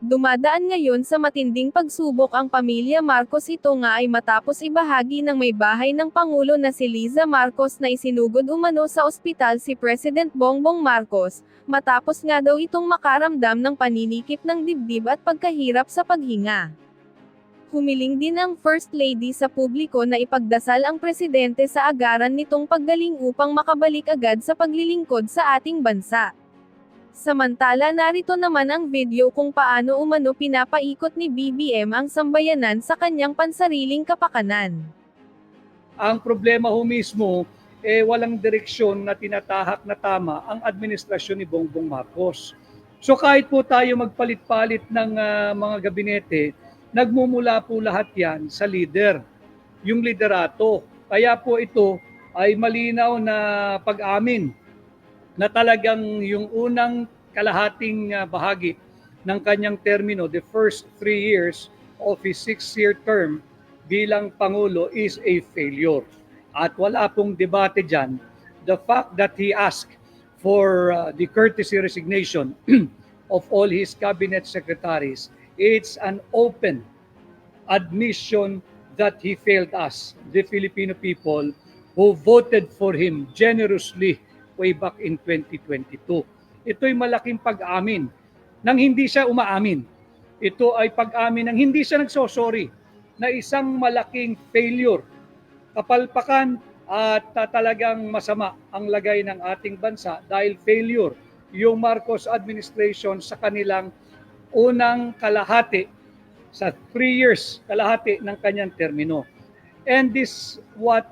Dumadaan ngayon sa matinding pagsubok ang pamilya Marcos, ito nga ay matapos ibahagi ng may bahay ng Pangulo na si Liza Marcos na isinugod umano sa ospital si President Bongbong Marcos, matapos nga daw itong makaramdam ng paninikip ng dibdib at pagkahirap sa paghinga. Humiling din ang First Lady sa publiko na ipagdasal ang presidente sa agaran nitong paggaling upang makabalik agad sa paglilingkod sa ating bansa. Samantala, narito naman ang video kung paano umano pinapaikot ni BBM ang sambayanan sa kanyang pansariling kapakanan. Ang problema ho mismo, walang direksyon na tinatahak na tama ang administrasyon ni Bongbong Marcos. So kahit po tayo magpalit-palit ng mga gabinete, nagmumula po lahat yan sa leader, yung liderato. Kaya po ito ay malinaw na pag-amin na talagang yung unang kalahating bahagi ng kanyang termino, the first 3 years of his 6-year term bilang Pangulo is a failure. At wala pong debate dyan. The fact that he asked for the courtesy resignation of all his cabinet secretaries, it's an open admission that he failed us, the Filipino people who voted for him generously way back in 2022. Ito'y malaking pag-amin nang hindi siya umaamin. Ito ay pag-amin nang hindi siya nagsosorry na isang malaking failure, kapalpakan at talagang masama ang lagay ng ating bansa dahil failure yung Marcos administration sa kanilang unang kalahati, sa 3 years kalahati ng kanyang termino. And this what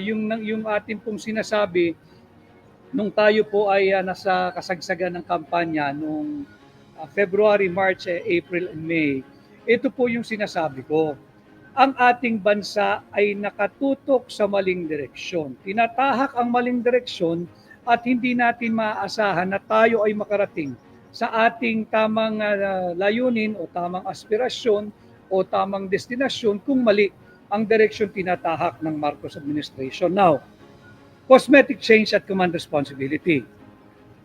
yung ating pong sinasabi nung tayo po ay nasa kasagsagan ng kampanya nung February, March, April, and May. Ito po yung sinasabi ko. Ang ating bansa ay nakatutok sa maling direksyon. Tinatahak ang maling direksyon at hindi natin maaasahan na tayo ay makarating sa ating tamang layunin o tamang aspirasyon o tamang destinasyon kung mali ang direksyon tinatahak ng Marcos administration. Now, cosmetic change at command responsibility.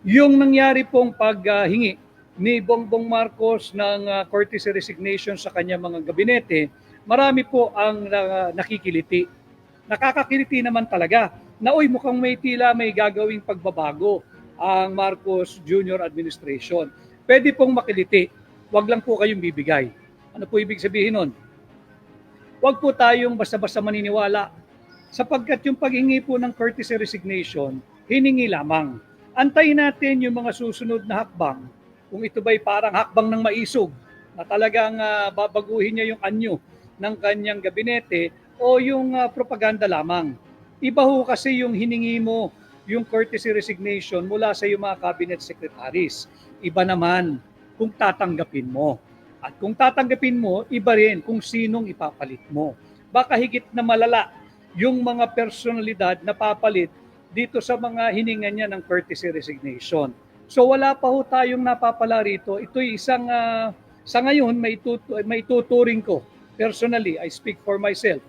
Yung nangyari pong paghingi ni Bongbong Marcos ng courtesy resignation sa kanyang mga gabinete, marami po ang nakikiliti. Nakakakiliti naman talaga na mukhang may tila may gagawing pagbabago ang Marcos Jr. administration. Pwede pong makiliti, wag lang po kayong bibigay. Ano po ibig sabihin nun? Wag po tayong basta-basta maniniwala sapagkat yung paghingi po ng courtesy resignation, hiningi lamang. Antayin natin yung mga susunod na hakbang. Kung ito ba'y parang hakbang ng maisog, na talagang babaguhin niya yung anyo ng kanyang gabinete o yung propaganda lamang. Iba ho kasi yung hiningi mo, yung courtesy resignation mula sa iyong mga cabinet secretaries. Iba naman kung tatanggapin mo. At kung tatanggapin mo, iba rin kung sinong ipapalit mo. Baka higit na malala yung mga personalidad na papalit dito sa mga hininga niya ng courtesy resignation. So wala pa ho tayong napapala rito. Ito'y isang, sa ngayon, may tuturing ko. Personally, I speak for myself,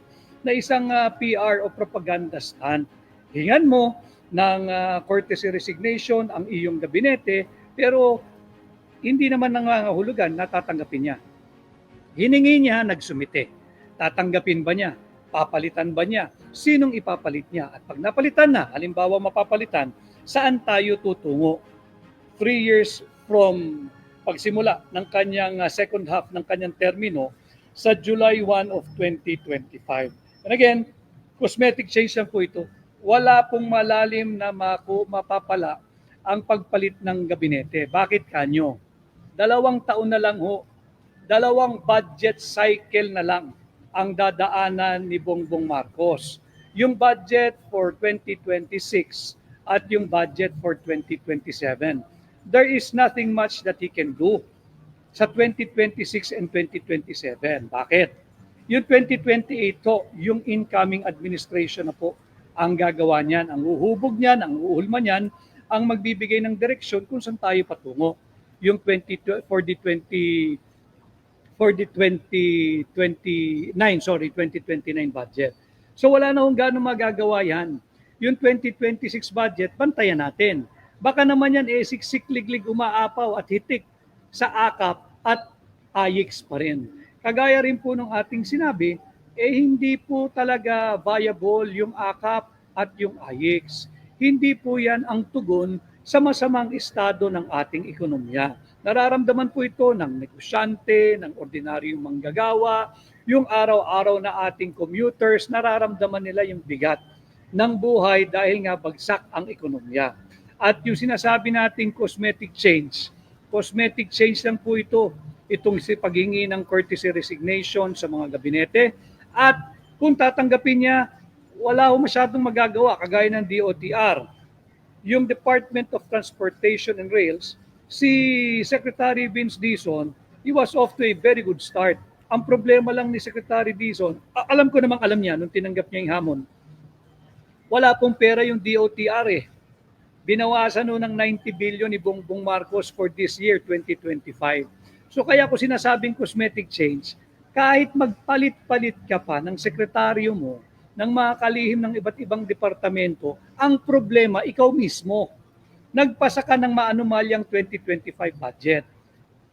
na isang PR o propaganda stunt. Hingan mo ng courtesy resignation ang iyong gabinete, pero hindi naman nangangahulugan na tatanggapin niya. Hiningi niya, nagsumite. Tatanggapin ba niya? Papalitan ba niya? Sinong ipapalit niya? At pag napalitan na, halimbawa mapapalitan, saan tayo tutungo? 3 years from pagsimula ng kanyang second half ng kanyang termino sa July 1 of 2025. And again, cosmetic change lang po ito. Wala pong malalim na mapapala ang pagpalit ng gabinete. Bakit kanyo? 2 taon na lang ho, 2 budget cycle na lang ang dadaanan ni Bongbong Marcos. Yung budget for 2026 at yung budget for 2027. There is nothing much that he can do sa 2026 and 2027. Bakit? Yung 2028 to, yung incoming administration na po ang gagawa niyan, ang uhubog niyan, ang uuhulma niyan, ang magbibigay ng direksyon kung saan tayo patungo. Yung 2029 budget. So wala na kung gaano magagawa yan. Yung 2026 budget, bantayan natin. Baka naman yan siksik-liglig umaapaw at hitik sa akap at AYICS pa rin. Kagaya rin po ng ating sinabi, hindi po talaga viable yung AKAP at yung AYICS. Hindi po yan ang tugon sa masamang estado ng ating ekonomiya. Nararamdaman po ito ng negosyante, ng ordinaryong manggagawa, yung araw-araw na ating commuters, nararamdaman nila yung bigat ng buhay dahil nga bagsak ang ekonomiya. At yung sinasabi nating cosmetic change lang po ito. Itong paghingi ng courtesy resignation sa mga gabinete. At kung tatanggapin niya, wala ho masyadong magagawa kagaya ng DOTR. Yung Department of Transportation and Rails, si Secretary Vince Dizon, he was off to a very good start. Ang problema lang ni Secretary Dizon, alam ko namang alam niya nung tinanggap niya yung hamon, wala pong pera yung DOTR eh. Binawasan no ng 90 billion ni Bongbong Marcos for this year, 2025. So kaya ko sinasabing cosmetic change, kahit magpalit-palit ka pa ng sekretaryo mo, ng mga kalihim ng iba't ibang departamento, ang problema ikaw mismo. Nagpasa ka ng maanumalyang 2025 budget.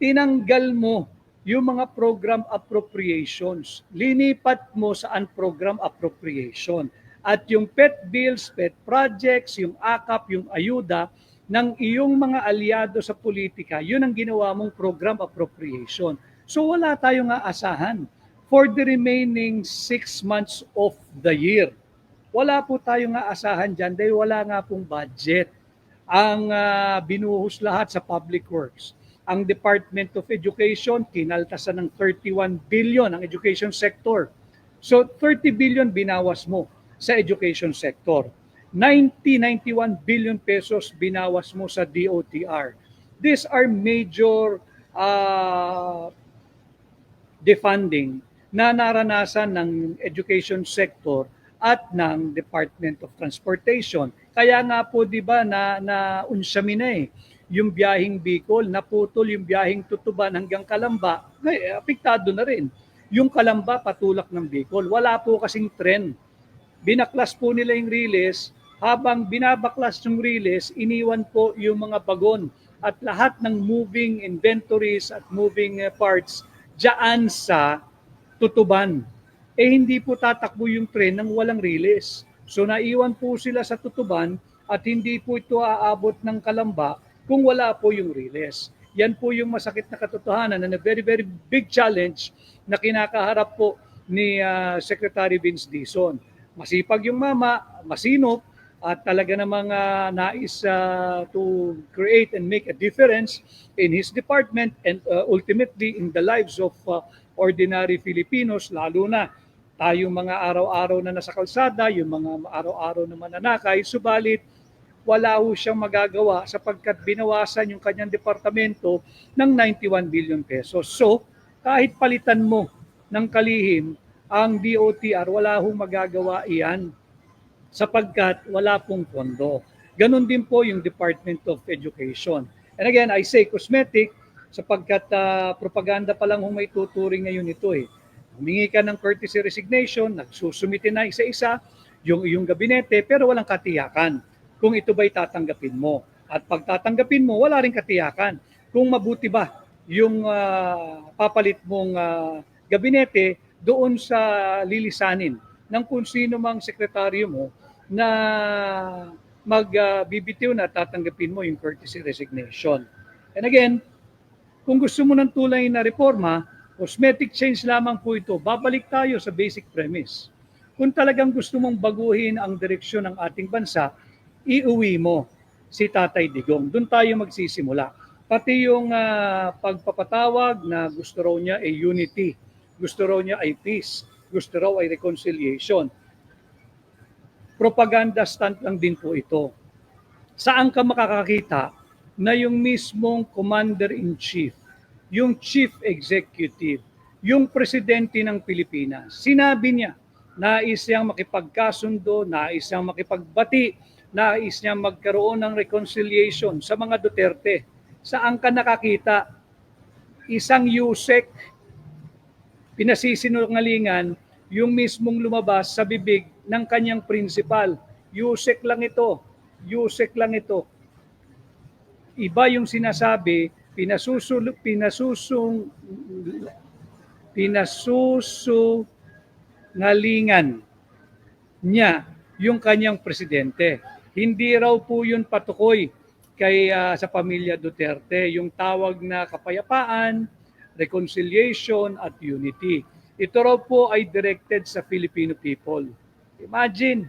Tinanggal mo yung mga program appropriations. Linipat mo sa unprogram appropriation. At yung pet bills, pet projects, yung AKAP, yung ayuda ng iyong mga aliado sa politika, yun ang ginawa mong program appropriation. So wala tayong aasahan for the remaining 6 months of the year. Wala po tayong aasahan dyan dahil wala nga pong budget. Ang binuhos lahat sa public works. Ang Department of Education, kinaltasan ng 31 billion ang education sector. So 30 billion binawas mo sa education sector. 91 billion pesos binawas mo sa DOTR. These are major defunding na naranasan ng education sector at ng Department of Transportation. Kaya nga po 'di ba na unsyami na yung biyaheng Bicol, naputol yung biyaheng Tutuban hanggang Calamba, apektado na rin. Yung Calamba patulak ng Bicol, wala po kasing tren. Binaklas po nila yung release, habang binabaklas yung release, iniwan po yung mga bagon at lahat ng moving inventories at moving parts diyan sa Tutuban. Hindi po tatakbo yung tren ng walang release. So naiwan po sila sa Tutuban at hindi po ito aabot ng Calamba kung wala po yung release. Yan po yung masakit na katotohanan na very, very big challenge na kinakaharap po ni Secretary Vince Dizon. Masipag yung mama, masinop, at talaga namang nais to create and make a difference in his department and ultimately in the lives of ordinary Filipinos, lalo na tayong mga araw-araw na nasa kalsada, yung mga araw-araw na mananakay, subalit wala ho siyang magagawa sapagkat binawasan yung kanyang departamento ng 91 billion pesos. So, kahit palitan mo ng kalihim ang DOTR, wala hong magagawa iyan sapagkat wala pong pondo. Ganon din po yung Department of Education. And again, I say cosmetic sapagkat propaganda pa lang kung may tuturing ngayon ito eh. Humingi ka ng courtesy resignation, nagsusumite na isa-isa yung iyong gabinete pero walang katiyakan kung ito ba'y tatanggapin mo. At pag tatanggapin mo, wala rin katiyakan kung mabuti ba yung papalit mong gabinete doon sa lilisanin ng kung sino mang sekretaryo mo na magbibitiw na tatanggapin mo yung courtesy resignation. And again, kung gusto mo ng tulay na reforma, cosmetic change lamang po ito. Babalik tayo sa basic premise. Kung talagang gusto mong baguhin ang direksyon ng ating bansa, iuwi mo si Tatay Digong. Doon tayo magsisimula. Pati yung pagpapatawag na gusto raw niya ay unity, gusto raw niya ay peace, gusto raw ay reconciliation. Propaganda stunt lang din po ito. Saan ka makakakita na yung mismong commander-in-chief, yung chief executive, yung presidente ng Pilipinas, sinabi niya, nais niyang makipagkasundo, nais niyang makipagbati, nais niyang magkaroon ng reconciliation sa mga Duterte. Saan ka nakakita? Isang Yusek, pinasisinungalingan, yung mismong lumabas sa bibig ng kanyang principal. Yusek lang ito. Yusek lang ito. Iba yung sinasabi pinasusungalingan niya yung kanyang presidente. Hindi raw po yun patukoy sa pamilya Duterte, yung tawag na kapayapaan, reconciliation at unity. Ito raw po ay directed sa Filipino people. Imagine,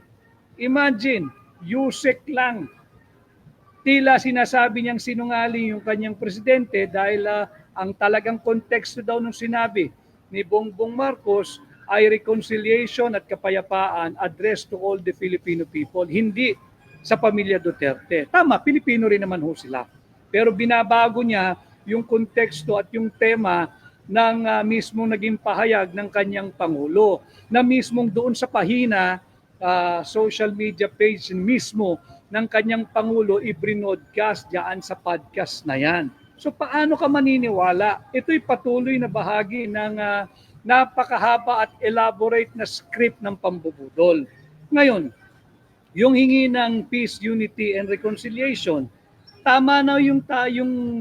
Yusek lang. Tila sinasabi niyang sinungaling yung kanyang presidente dahil ang talagang konteksto daw nung sinabi ni Bongbong Marcos ay reconciliation at kapayapaan addressed to all the Filipino people, hindi sa pamilya Duterte. Tama, Pilipino rin naman ho sila. Pero binabago niya yung konteksto at yung tema ng mismong naging pahayag ng kanyang Pangulo, na mismong doon sa pahina, social media page mismo ng kanyang Pangulo, i-broadcast diyan sa podcast na yan. So paano ka maniniwala? Ito'y patuloy na bahagi ng napakahaba at elaborate na script ng pambubudol. Ngayon, yung hingi ng peace, unity, and reconciliation, tama na yung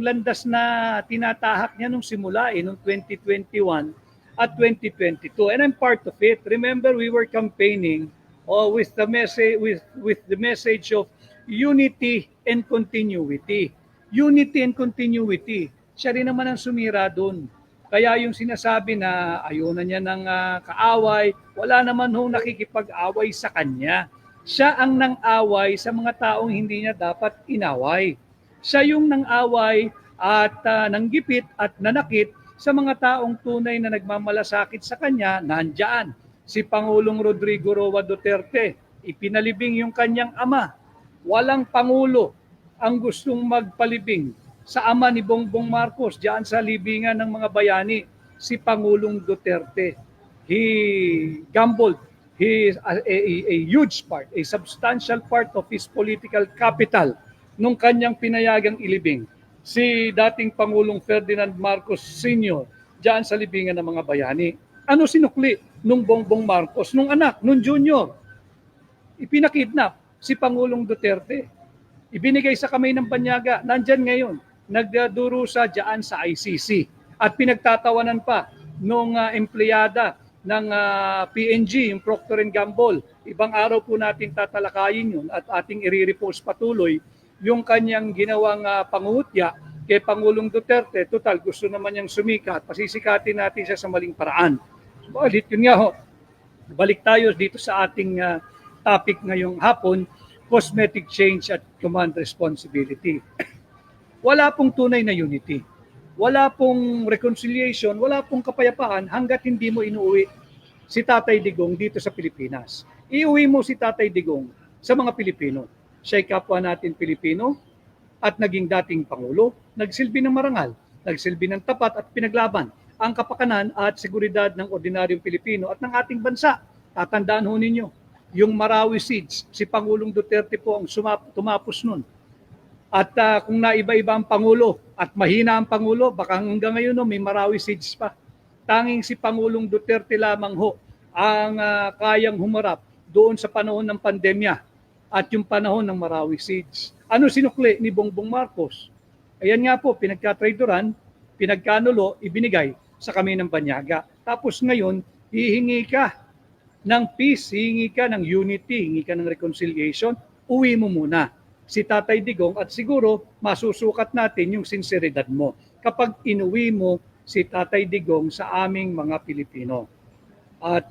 landas na tinatahak niya nung simula nung 2021 at 2022. And I'm part of it. Remember, we were campaigning with the message of unity and continuity. Unity and continuity. Siya rin naman ang sumira doon. Kaya yung sinasabi na ayaw na niya ng kaaway, wala naman hong nakikipag-away sa kanya. Siya ang nang-away sa mga taong hindi niya dapat inaway. Siya yung nang-away at nanggipit at nanakit sa mga taong tunay na nagmamalasakit sa kanya, nandyan. Si Pangulong Rodrigo Roa Duterte, ipinalibing yung kanyang ama. Walang Pangulo ang gustong magpalibing sa ama ni Bongbong Marcos diyan sa libingan ng mga bayani, si Pangulong Duterte. He gambled a huge part, a substantial part of his political capital nung kanyang pinayagang ilibing si dating Pangulong Ferdinand Marcos Sr. diyan sa libingan ng mga bayani. Ano sinukli nung Bongbong Marcos, nung anak, nung junior? Ipinakidnap si Pangulong Duterte. Ibinigay sa kamay ng banyaga, nandyan ngayon, nagdurusa diyan sa ICC. At pinagtatawanan pa nung empleyada ng PNG, yung Procter & Gamble. Ibang araw po natin tatalakayin yun at ating i-repost patuloy yung kanyang ginawang pangungutya kay Pangulong Duterte. Total, gusto naman niyang sumikat. Pasisikatin natin siya sa maling paraan. Balit yun nga ho. Balik tayo dito sa ating topic ngayong hapon, cosmetic change at command responsibility. Wala pong tunay na unity. Wala pong reconciliation, wala pong kapayapaan hanggat hindi mo inuwi si Tatay Digong dito sa Pilipinas. Iuwi mo si Tatay Digong sa mga Pilipino. Siya'y kapwa natin Pilipino at naging dating Pangulo, nagsilbi ng marangal, nagsilbi ng tapat at pinaglaban ang kapakanan at seguridad ng ordinaryong Pilipino at ng ating bansa. Tatandaan ho ninyo, yung Marawi Siege, si Pangulong Duterte po ang tumapos nun. At kung naiba-iba ang Pangulo at mahina ang Pangulo, baka hanggang ngayon may Marawi Siege pa. Tanging si Pangulong Duterte lamang ho ang kayang humarap doon sa panahon ng pandemya at yung panahon ng Marawi Siege. Ano sinukli ni Bongbong Marcos? Ayan nga po, pinagkatraidoran, pinagkanulo, ibinigay sa kami ng banyaga. Tapos ngayon, hihingi ka ng peace, hihingi ka ng unity, hihingi ka ng reconciliation, uwi mo muna si Tatay Digong at siguro masusukat natin yung sinseridad mo kapag inuwi mo si Tatay Digong sa aming mga Pilipino. At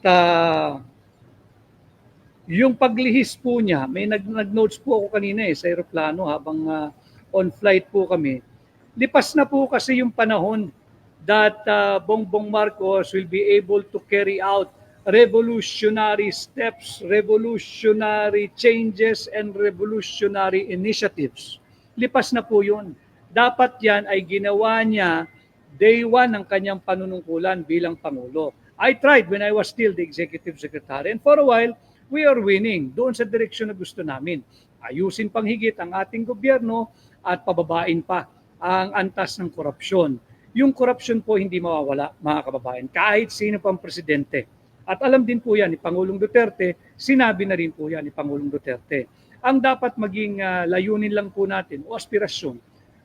yung paglihis po niya, may nag-notes po ako kanina sa aeroplano habang on flight po kami. Lipas na po kasi yung panahon that Bongbong Marcos will be able to carry out revolutionary steps, revolutionary changes, and revolutionary initiatives. Lipas na po yun. Dapat yan ay ginawa niya day one ng kanyang panunungkulan bilang Pangulo. I tried when I was still the Executive Secretary, and for a while, we are winning doon sa direksyon na gusto namin. Ayusin pang higit ang ating gobyerno at pababain pa ang antas ng korupsyon. Yung korupsyon po hindi mawawala, mga kababayan, kahit sino pang presidente. At alam din po yan ni Pangulong Duterte, sinabi na rin po yan ni Pangulong Duterte. Ang dapat maging layunin lang po natin o aspirasyon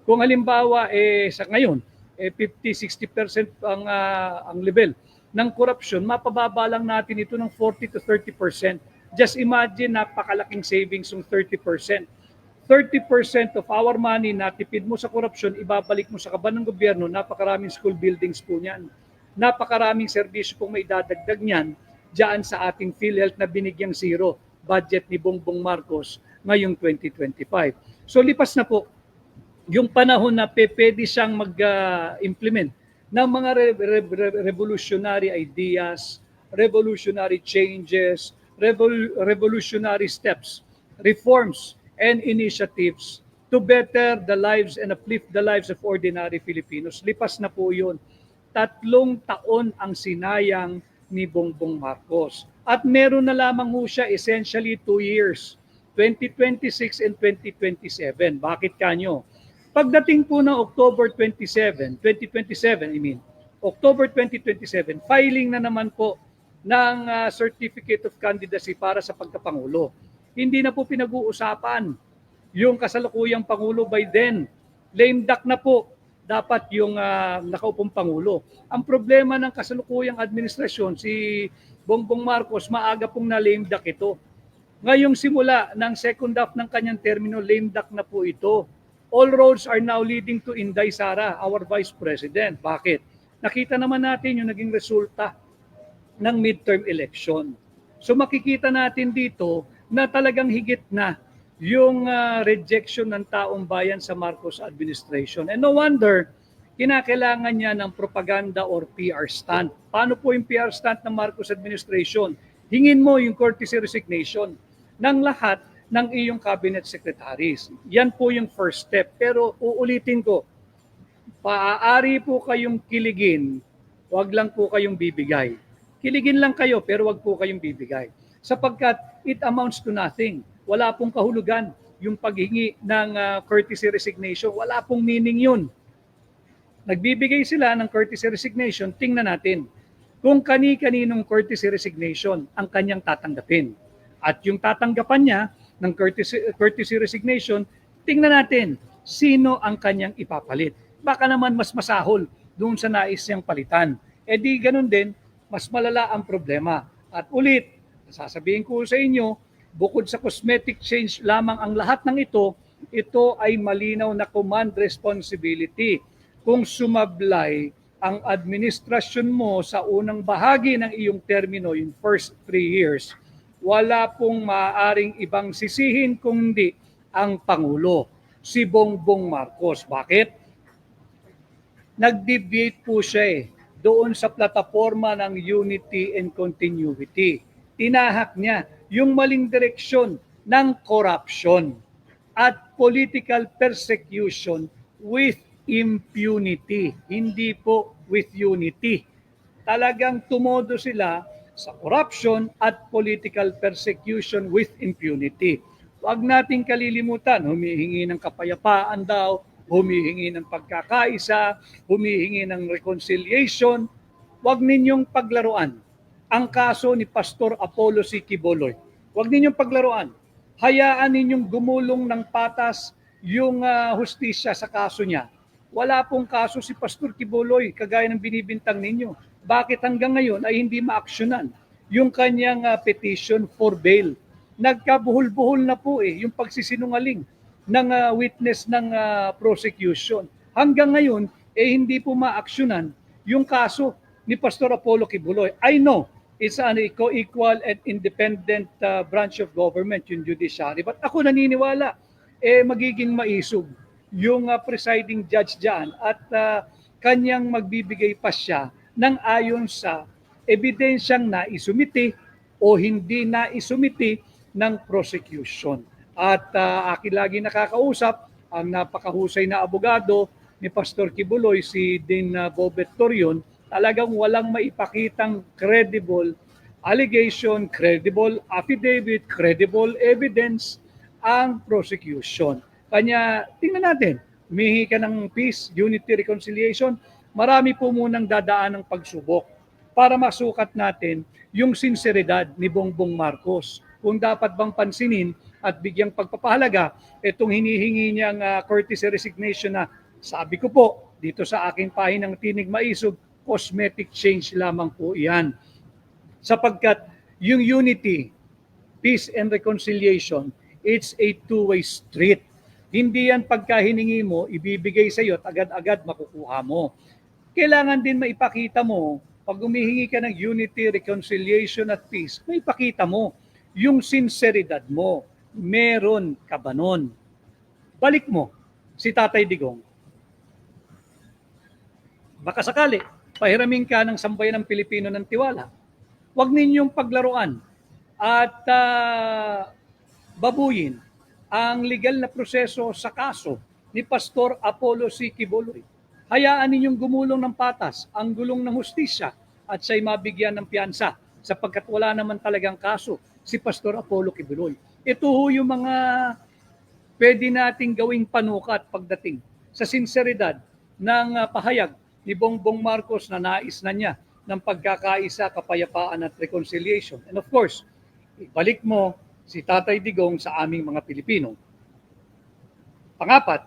Kung halimbawa sa ngayon 50-60% ang level ng corruption, mapababa lang natin ito ng 40 to 30%. Just imagine, napakalaking savings ng 30%. 30% of our money na tipid mo sa corruption, ibabalik mo sa kaban ng gobyerno, napakaraming school buildings po niyan. Napakaraming serbisyo pong may dadagdag niyan diyan sa ating PhilHealth na binigyang zero budget ni Bongbong Marcos ngayong 2025. So lipas na po yung panahon na pwede siyang mag-implement ng mga revolutionary ideas, revolutionary changes, revolutionary steps, reforms, and initiatives to better the lives and uplift the lives of ordinary Filipinos. Lipas na po yun. 3 taon ang sinayang ni Bongbong Marcos. At meron na lamang ho siya essentially 2 years, 2026 and 2027. Bakit kanyo? Pagdating po ng October 2027, October 2027, filing na naman po ng Certificate of Candidacy para sa pagkapangulo. Hindi na po pinag-uusapan yung kasalukuyang Pangulo by then. Lame duck na po dapat yung nakaupong Pangulo. Ang problema ng kasalukuyang administrasyon, si Bongbong Marcos, maaga pong na lame duck ito. Ngayong simula ng second half ng kanyang termino, lame duck na po ito. All roads are now leading to Inday Sara, our Vice President. Bakit? Nakita naman natin yung naging resulta ng midterm election. So makikita natin dito na talagang higit na yung rejection ng taong bayan sa Marcos administration. And no wonder, kinakailangan niya ng propaganda or PR stunt. Paano po yung PR stunt ng Marcos administration? Hingin mo yung courtesy resignation ng lahat ng iyong cabinet secretaries. Yan po yung first step. Pero uulitin ko, maaari po kayong kiligin, wag lang po kayong bibigay. Kiligin lang kayo pero wag po kayong bibigay. Sapagkat it amounts to nothing. Wala pong kahulugan yung paghingi ng courtesy resignation. Wala pong meaning yun. Nagbibigay sila ng courtesy resignation, tingnan natin kung kani-kaninong courtesy resignation ang kanyang tatanggapin. At yung tatanggapan niya ng courtesy resignation, tingnan natin sino ang kanyang ipapalit. Baka naman mas masahol doon sa nais niyang palitan. E di ganun din, mas malala ang problema. At ulit, sasabihin ko sa inyo, bukod sa cosmetic change lamang ang lahat ng ito ay malinaw na command responsibility. Kung sumablay ang administrasyon mo sa unang bahagi ng iyong termino, yung first 3 years, wala pong maaaring ibang sisihin kundi ang Pangulo, si Bongbong Marcos. Bakit? Nag-deviate po siya doon sa plataforma ng unity and continuity. Tinahak niya yung maling direksyon ng corruption at political persecution with impunity, hindi po with unity. Talagang tumodo sila sa corruption at political persecution with impunity. Huwag nating kalilimutan, humihingi ng kapayapaan daw, humihingi ng pagkakaisa, humihingi ng reconciliation. Huwag ninyong paglaruan ang kaso ni Pastor Apollo C. Quiboloy. Huwag ninyong paglaruan. Hayaan ninyong gumulong ng patas yung hustisya sa kaso niya. Wala pong kaso si Pastor Quiboloy kagaya ng binibintang ninyo. Bakit hanggang ngayon ay hindi maaksyonan yung kanyang petition for bail? Nagkabuhol-buhol na po yung pagsisinungaling ng witness ng prosecution. Hanggang ngayon, hindi po maaksyonan yung kaso ni Pastor Apollo Quiboloy. I know it's an equal and independent branch of government, yung judiciary. But ako naniniwala, magiging maisog yung presiding judge dyan at kanyang magbibigay pa siya ng ayon sa ebidensyang naisumiti o hindi naisumiti ng prosecution. At akin lagi nakakausap ang napakahusay na abogado ni Pastor Quiboloy, si Dean Bobet Torion, talagang walang maipakitang credible allegation, credible affidavit, credible evidence ang prosecution. Kanya, tingnan natin, humihingi ka ng peace, unity, reconciliation, marami po munang dadaan ng pagsubok para masukat natin yung sinseridad ni Bongbong Marcos. kung dapat bang pansinin at bigyang pagpapahalaga itong hinihingi niyang courtesy resignation na sabi ko po dito sa aking pahinang Tinig Maisog, cosmetic change lamang po iyan. Sapagkat yung unity, peace and reconciliation, it's a two-way street. Hindi yan pagka hiningi mo, ibibigay sa iyo at agad-agad makukuha mo. Kailangan din maipakita mo, pag humihingi ka ng unity, reconciliation at peace, maipakita mo yung sinseridad mo. Meron ka ba nun? Balik mo si Tatay Digong. Baka sakali, pahiramin ka ng sambayan ng Pilipino ng tiwala. Huwag ninyong paglaruan at babuyin ang legal na proseso sa kaso ni Pastor Apollo C. Quiboloy. Hayaan ninyong gumulong ng patas ang gulong ng hustisya at siya'y mabigyan ng piyansa sapagkat wala naman talagang kaso si Pastor Apollo Quiboloy. Ito ho yung mga pwede nating gawing panukat pagdating sa sinseridad ng pahayag ni Bongbong Marcos na nais na niya ng pagkakaisa, kapayapaan at reconciliation. And of course, ibalik mo si Tatay Digong sa aming mga Pilipino. Pangapat,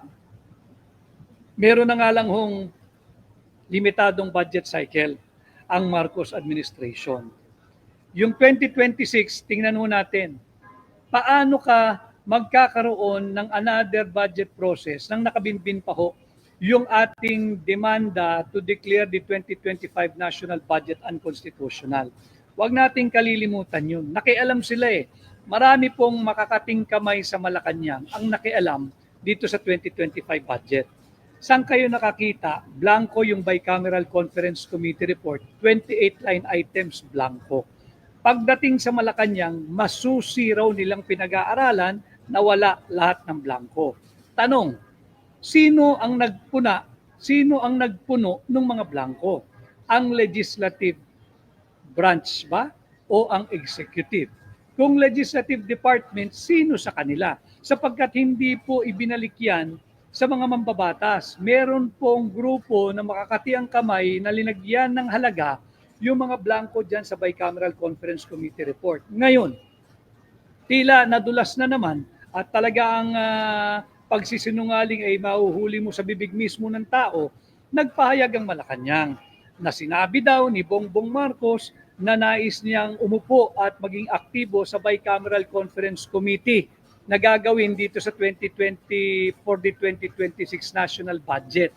meron na nga lang hong limitadong budget cycle ang Marcos administration. Yung 2026, tingnan ho natin, paano ka magkakaroon ng another budget process nang nakabinbin pa ho yung ating demanda to declare the 2025 national budget unconstitutional. Huwag nating kalilimutan yun. Nakialam sila eh. Marami pong makakating kamay sa Malacanang ang nakialam dito sa 2025 budget. Saan kayo nakakita? Blanco yung Bicameral Conference Committee report, 28 line items blanco. Pagdating sa Malacanang, masusi raw nilang pinag-aaralan na wala lahat ng blanco. Tanong, sino ang nagpuna? Sino ang nagpuno ng mga blanco? Ang legislative branch ba o ang executive? Kung legislative department, sino sa kanila? Sapagkat hindi po ibinalik yan sa mga mambabatas. Meron pong grupo na makakatiang kamay na linagyan ng halaga yung mga blanco dyan sa Bicameral Conference Committee report. Ngayon, tila nadulas na naman at talagang pagsisinungaling ay mauhuli mo sa bibig mismo ng tao, nagpahayag ang Malacanang na sinabi daw ni Bongbong Marcos na nais niyang umupo at maging aktibo sa Bicameral Conference Committee na gagawin dito sa 2020 for the 2026 national budget.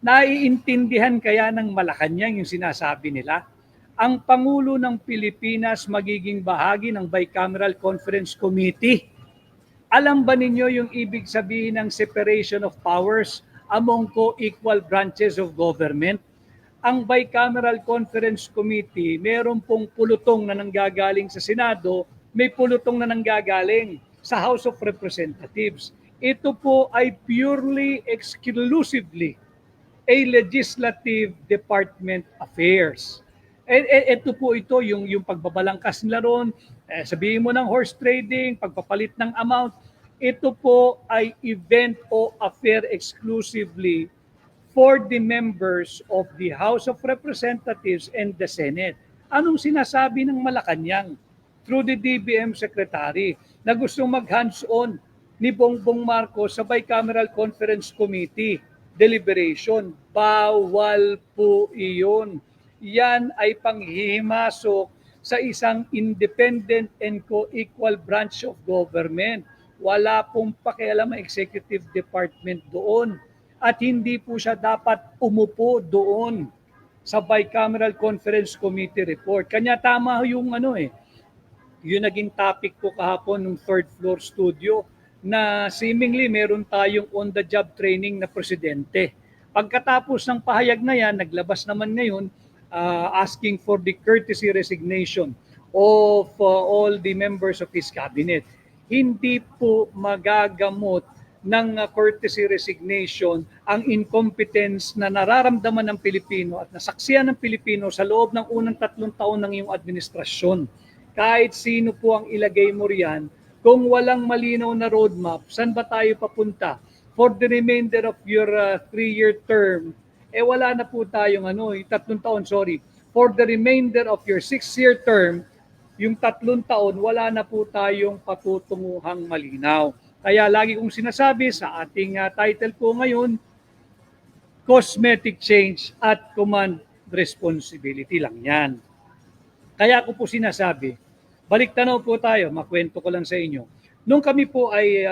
Naiintindihan kaya ng Malacanang yung sinasabi nila? Ang Pangulo ng Pilipinas magiging bahagi ng Bicameral Conference Committee. Alam ba ninyo yung ibig sabihin ng separation of powers among co-equal branches of government? Ang Bicameral Conference Committee, meron pong pulutong na nanggagaling sa Senado, may pulutong na nanggagaling sa House of Representatives. Ito po ay purely, exclusively a legislative department affairs. Ito po ito, yung pagbabalangkas nila ron, sabihin mo ng horse trading, pagpapalit ng amount, ito po ay event o affair exclusively for the members of the House of Representatives and the Senate. Anong sinasabi ng Malacanang through the DBM Secretary na gustong mag-hands-on ni Bongbong Marcos sa Bicameral Conference Committee deliberation? Bawal po iyon. Yan ay panghihimasok sa isang independent and co-equal branch of government. Wala pong pakialam ang executive department doon. At hindi po siya dapat umupo doon sa Bicameral Conference Committee report. Kanya tama yung yung naging topic ko kahapon ng third floor studio na seemingly meron tayong on-the-job training na presidente. Pagkatapos ng pahayag na yan, naglabas naman ngayon asking for the courtesy resignation of all the members of his cabinet. Hindi po magagamot ng courtesy resignation ang incompetence na nararamdaman ng Pilipino at nasaksiyan ng Pilipino sa loob ng unang 3 taon ng iyong administrasyon. Kahit sino po ang ilagay mo riyan, kung walang malinaw na roadmap, saan ba tayo papunta? For the remainder of your 3-year term, wala na po tayong 3 taon, sorry. For the remainder of your 6-year term, yung 3 taon, wala na po tayong patutunguhang malinaw. Kaya lagi kong sinasabi sa ating title po ngayon, cosmetic change at command responsibility lang yan. Kaya ko po sinasabi, balik tanaw po tayo, makwento ko lang sa inyo. Nung kami po ay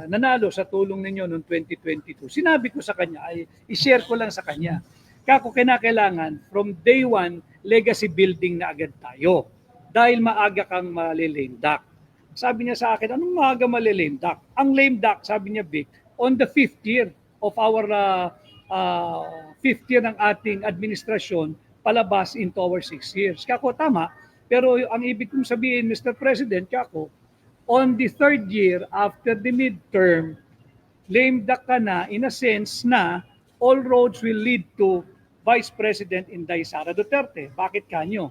nanalo sa tulong ninyo noong 2022, sinabi ko sa kanya, ay i-share ko lang sa kanya. Kako kinakailangan, from day one, legacy building na agad tayo. Dahil maaga kang malilame duck. Sabi niya sa akin, anong maaga malilame duck? Ang lame duck, sabi niya, Vic, on the 5th year of our 5th year ng ating administrasyon, palabas into our 6 years. Kako, tama. Pero ang ibig kong sabihin, Mr. President, kako, on the 3rd year after the midterm, lame duck ka na in a sense na all roads will lead to Vice President Inday Sara Duterte. Bakit kanyo?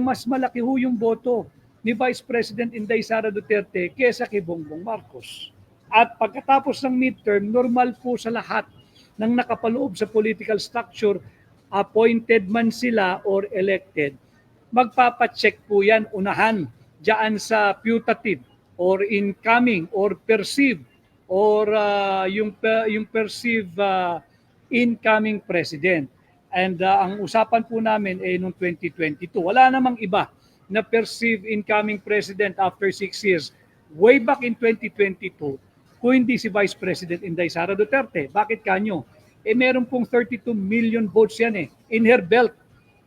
Mas malaki ho yung boto ni Vice President Inday Sara Duterte kesa kay Bongbong Marcos. At pagkatapos ng midterm, normal po sa lahat ng nakapaloob sa political structure, appointed man sila or elected, magpapacheck po yan unahan dyan sa putative or incoming or perceived or yung perceived incoming president. And ang usapan po namin ay noong 2022. Wala namang iba na perceived incoming president after 6 years. Way back in 2022, kung hindi si Vice President Inday Sara Duterte. Bakit kanyo? Meron pong 32 million votes yan in her belt.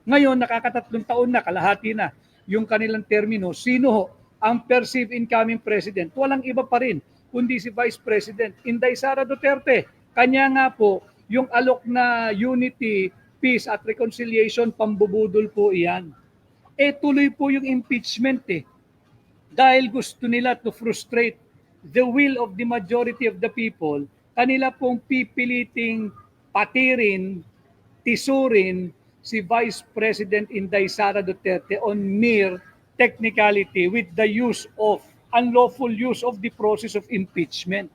Ngayon, nakakatatlong taon na, kalahati na yung kanilang termino. Sino ho ang perceived incoming president? Walang iba pa rin, kundi si Vice President Inday Sara Duterte. Kanya nga po, yung alok na unity, peace at reconciliation, pambubudol po iyan. Tuloy po yung impeachment Dahil gusto nila to frustrate the will of the majority of the people, kanila pong pipiliting patirin, tisurin si Vice President Inday Sara Duterte on mere technicality with the use of, unlawful use of the process of impeachment.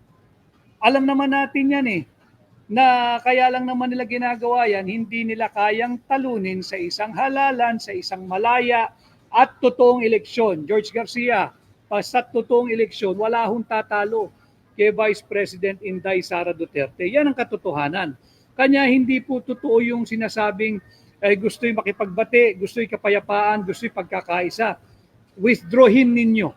Alam naman natin yan na kaya lang naman nila ginagawa yan, hindi nila kayang talunin sa isang halalan, sa isang malaya at totoong eleksyon. George Garcia, basta totoong eleksyon, wala hong tatalo kay Vice President Inday Sara Duterte. Yan ang katotohanan. Kanya hindi po totoo yung sinasabing gusto'y makipagbati, gusto'y kapayapaan, gusto'y pagkakaisa. Withdrawin ninyo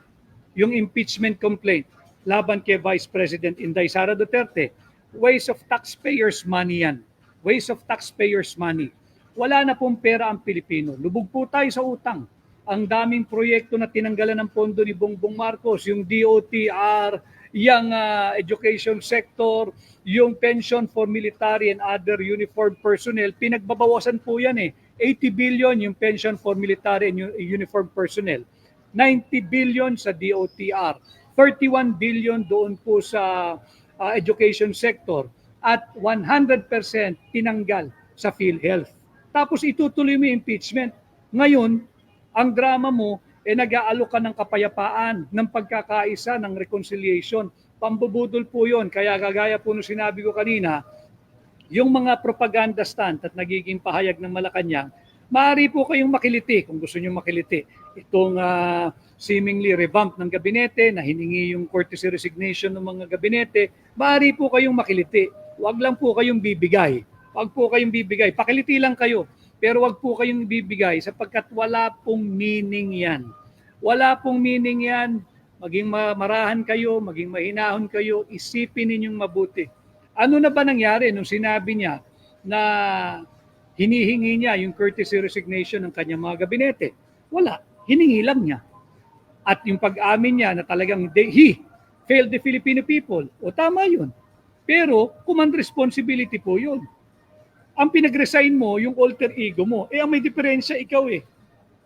yung impeachment complaint laban kay Vice President Inday Sara Duterte. Waste of taxpayers' money yan. Waste of taxpayers' money. Wala na pong pera ang Pilipino. Lubog po tayo sa utang. Ang daming proyekto na tinanggalan ng pondo ni Bongbong Marcos, yung DOTR, yung education sector, yung pension for military and other uniformed personnel, pinagbabawasan po yan 80 billion yung pension for military and uniformed personnel. 90 billion sa DOTR. 31 billion doon po sa education sector at 100% tinanggal sa PhilHealth. Tapos itutuloy mo yung impeachment. Ngayon, ang drama mo, nag-aalok ka ng kapayapaan, ng pagkakaisa, ng reconciliation. Pambubudol po yun. Kaya kagaya po nung sinabi ko kanina, yung mga propaganda stunt at nagiging pahayag ng Malacanang, maaari po kayong makiliti kung gusto nyo makiliti. Itong seemingly revamp ng gabinete, na hiningi yung courtesy resignation ng mga gabinete, maaari po kayong makiliti. Huwag lang po kayong bibigay. Huwag po kayong bibigay. Pakiliti lang kayo. Pero wag po kayong bibigay sapagkat wala pong meaning yan. Wala pong meaning yan. Maging marahan kayo, maging mahinahon kayo, isipin ninyong mabuti. Ano na ba nangyari nung sinabi niya na hinihingi niya yung courtesy resignation ng kanyang mga gabinete? Wala. Hiningi lang niya. At yung pag-amin niya na talagang he failed the Filipino people. O tama yun. Pero command responsibility po yun. Ang pinag-resign mo, yung alter ego mo, ang may diferensya ikaw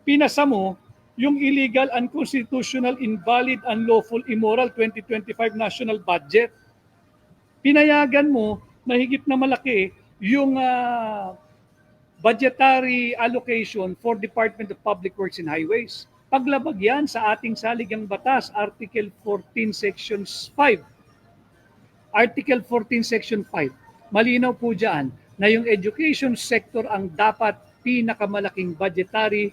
Pinasa mo yung illegal, unconstitutional, invalid, unlawful, immoral 2025 national budget. Pinayagan mo na higit na malaki yung budgetary allocation for Department of Public Works and Highways. Paglabag yan sa ating saligang batas, Article 14, Section 5. Article 14, Section 5. Malinaw po dyan na yung education sector ang dapat pinakamalaking budgetary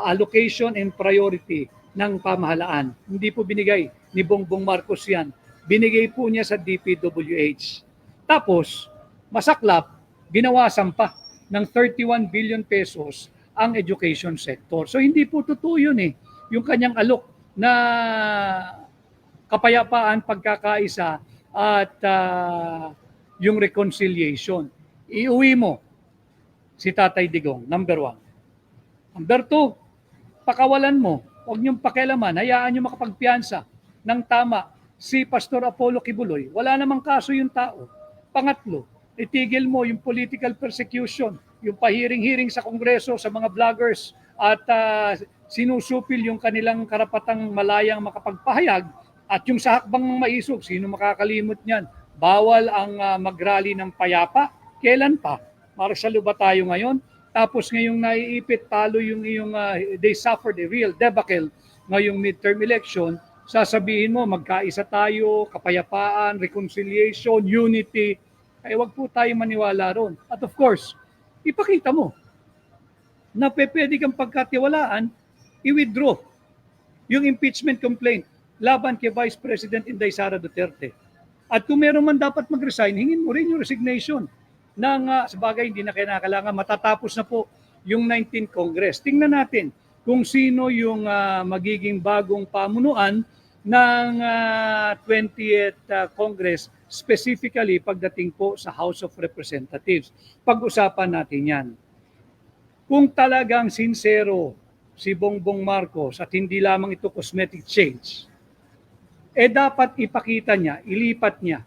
allocation and priority ng pamahalaan. Hindi po binigay ni Bongbong Marcos yan. Binigay po niya sa DPWH. Tapos, masaklap, binawasan pa ng 31 billion pesos ang education sector. So hindi po totoo yun eh. Yung kanyang alok na kapayapaan, pagkakaisa at yung reconciliation. Iuwi mo si Tatay Digong, number 1. Number 2, pakawalan mo. Huwag niyong pakialaman, hayaan niyo makapagpiyansa ng tama si Pastor Apollo Kibuloy. Wala namang kaso yung tao. Pangatlo, itigil mo yung political persecution, yung pahiring-hiring sa Kongreso sa mga vloggers at sinusupil yung kanilang karapatang malayang makapagpahayag at yung sa hakbang ng maisog, sino makakalimot niyan? Bawal ang magrally ng payapa. Kailan pa? Marshalo ba tayo ngayon? Tapos ngayong naiipit, talo yung iyong, they suffered a real debacle ngayong midterm election, sasabihin mo magkaisa tayo, kapayapaan, reconciliation, unity, ay wag po tayo maniwala ron. At of course, ipakita mo na pwede kang pagkatiwalaan, i-withdraw yung impeachment complaint laban kay Vice President Inday Sara Duterte. At kung meron man dapat mag-resign, hingin mo rin yung resignation ng, sa bagay hindi na kailangan, matatapos na po yung 19th Congress. Tingnan natin kung sino yung magiging bagong pamunuan ng 20th Congress, specifically pagdating po sa House of Representatives. Pag-usapan natin yan. Kung talagang sincero si Bongbong Marcos at hindi lamang ito cosmetic change, dapat ipakita niya, ilipat niya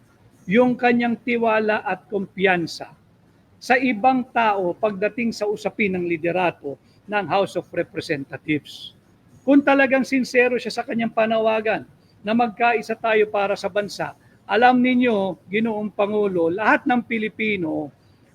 yung kanyang tiwala at kumpiyansa sa ibang tao pagdating sa usapin ng liderato ng House of Representatives. Kung talagang sincero siya sa kanyang panawagan na magkaisa tayo para sa bansa, alam ninyo, Ginoong Pangulo, lahat ng Pilipino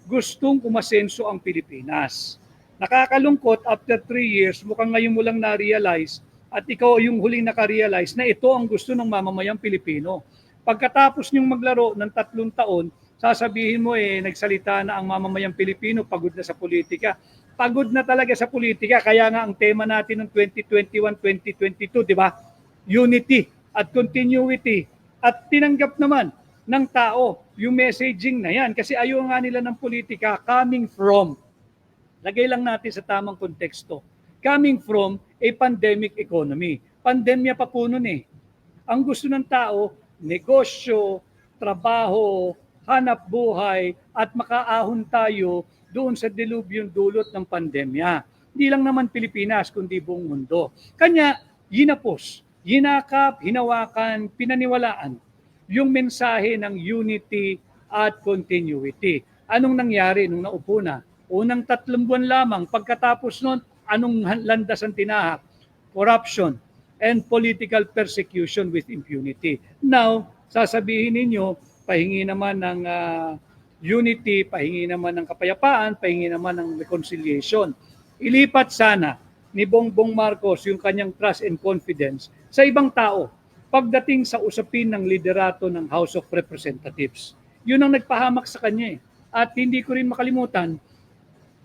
gustong umasenso ang Pilipinas. Nakakalungkot, after 3 years, mukhang ngayon mo lang na-realize at ikaw yung huling naka-realize na ito ang gusto ng mamamayang Pilipino. Pagkatapos niyong maglaro ng 3 taon, sasabihin mo nagsalita na ang mamamayang Pilipino, pagod na sa politika. Pagod na talaga sa politika, kaya nga ang tema natin ng 2021-2022, di ba? Unity at continuity. At tinanggap naman ng tao yung messaging na yan kasi ayaw nga nila ng politika coming from, lagay lang natin sa tamang konteksto, coming from a pandemic economy. Pandemya pa po nun eh. Ang gusto ng tao, negosyo, trabaho, hanap buhay, at makaahon tayo doon sa dilubyong dulot ng pandemya. Hindi lang naman Pilipinas, kundi buong mundo. Kanya, yinapos, yinakap, hinawakan, pinaniwalaan yung mensahe ng unity at continuity. Anong nangyari nung naupo na? Unang 3 buwan lamang, pagkatapos nun, anong landas ang tinahak? Corruption and political persecution with impunity. Now, sasabihin ninyo, pahingi naman ng unity, pahingi naman ng kapayapaan, pahingi naman ng reconciliation. Ilipat sana ni Bongbong Marcos yung kanyang trust and confidence sa ibang tao pagdating sa usapin ng liderato ng House of Representatives. Yun ang nagpahamak sa kanya eh. At hindi ko rin makalimutan,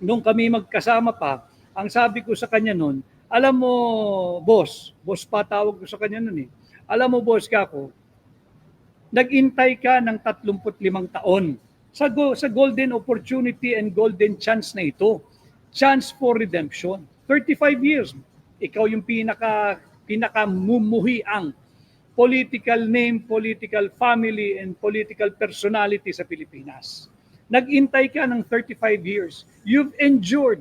nung kami magkasama pa, ang sabi ko sa kanya noon, alam mo, boss pa tawag ko sa kanya noon eh. Alam mo, boss Kako, nag-intay ka ng 35 taon sa golden opportunity and golden chance na ito. Chance for redemption. 35 years. Ikaw yung pinakamumuhiang political name, political family, and political personality sa Pilipinas. Nag-intay ka ng 35 years. You've endured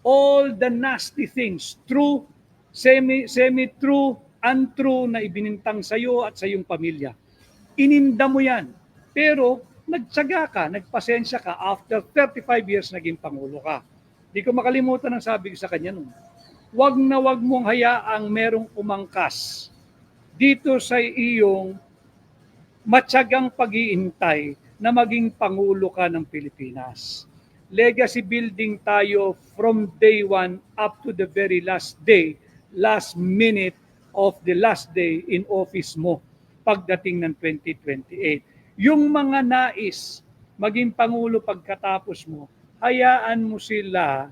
all the nasty things, true, semi-true, untrue na ibinintang sa iyo at sa iyong pamilya. Ininda mo yan. Pero nagtsaga ka, nagpasensya ka, after 35 years naging Pangulo ka. Di ko makalimutan ang sabi ko sa kanya noon. Wag na wag mong hayaang merong umangkas dito sa iyong matyagang pag-iintay na maging Pangulo ka ng Pilipinas. Legacy building tayo from day 1 up to the very last day, last minute of the last day in office mo pagdating ng 2028. Yung mga nais maging Pangulo pagkatapos mo, hayaan mo sila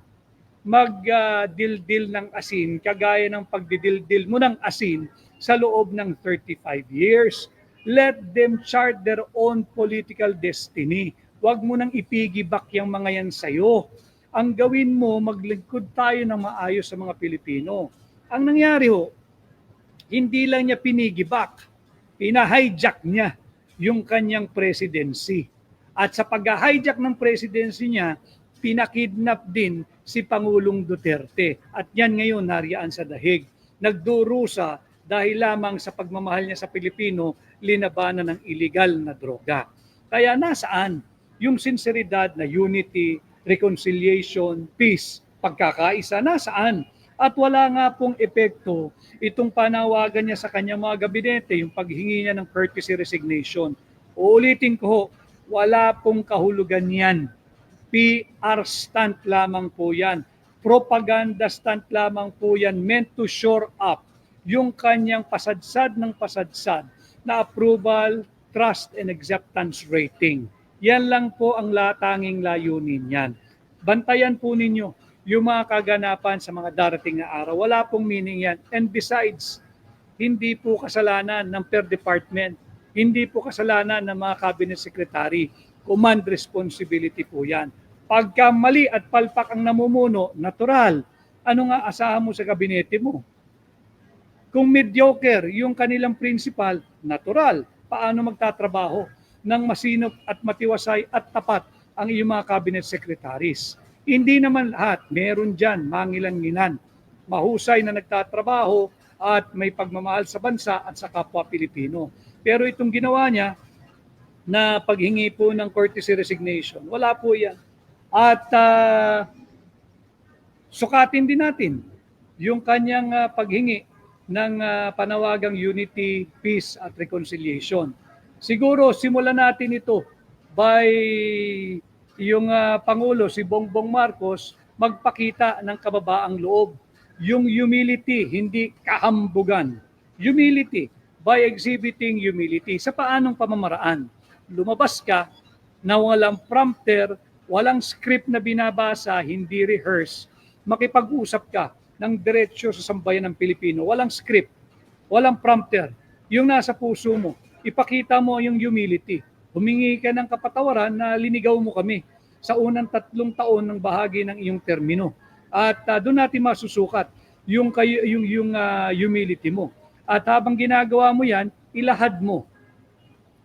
magdildil ng asin kagaya ng pagdidildil mo ng asin sa loob ng 35 years. Let them chart their own political destiny. Huwag mo nang ipigibak yung mga yan sa'yo. Ang gawin mo, maglingkod tayo ng maayos sa mga Pilipino. Ang nangyari ho, hindi lang niya pinigibak, pina-hijack niya yung kanyang presidency. At sa pag-hijack ng presidency niya, pinakidnap din si Pangulong Duterte. At yan ngayon nariyaan sa dahig. Nagdurusa dahil lamang sa pagmamahal niya sa Pilipino, linabanan ng illegal na droga. Kaya nasaan yung sinseridad na unity, reconciliation, peace, pagkakaisa, nasaan? At wala nga pong epekto itong panawagan niya sa kanyang mga gabinete, yung paghingi niya ng courtesy resignation. Uulitin ko ho, wala pong kahulugan yan. PR stunt lamang po yan. Propaganda stunt lamang po yan meant to shore up yung kanyang pasadsad ng pasadsad na approval, trust, and acceptance rating. Yan lang po ang tanging layunin yan. Bantayan po ninyo yung mga kaganapan sa mga darating na araw. Wala pong meaning yan. And besides, hindi po kasalanan ng per department, hindi po kasalanan ng mga cabinet secretary. Command responsibility po yan. Pagka mali at palpak ang namumuno, natural. Ano nga asahan mo sa kabinete mo? Kung mediocre yung kanilang principal, natural. Paano magtatrabaho ng masinop at matiwasay at tapat ang iyong mga cabinet secretaries? Hindi naman lahat. Meron dyan, mangilan-ngilan. Mahusay na nagtatrabaho at may pagmamahal sa bansa at sa kapwa Pilipino. Pero itong ginawa niya na paghingi po ng courtesy resignation, wala po yan. At sukatin din natin yung kanyang paghingi ng panawagang unity, peace at reconciliation. Siguro simulan natin ito by yung Pangulo, si Bongbong Marcos, magpakita ng kababaang loob. Yung humility, hindi kahambugan. Humility, by exhibiting humility. Sa paanong pamamaraan? Lumabas ka na walang prompter, walang script na binabasa, hindi rehearse. Makipag-usap ka ng diretsyo sa sambayan ng Pilipino. Walang script, walang prompter. Yung nasa puso mo, ipakita mo yung humility. Humingi ka ng kapatawaran na linigaw mo kami sa unang 3 taon ng bahagi ng iyong termino. At doon natin masusukat yung humility mo. At habang ginagawa mo yan, ilahad mo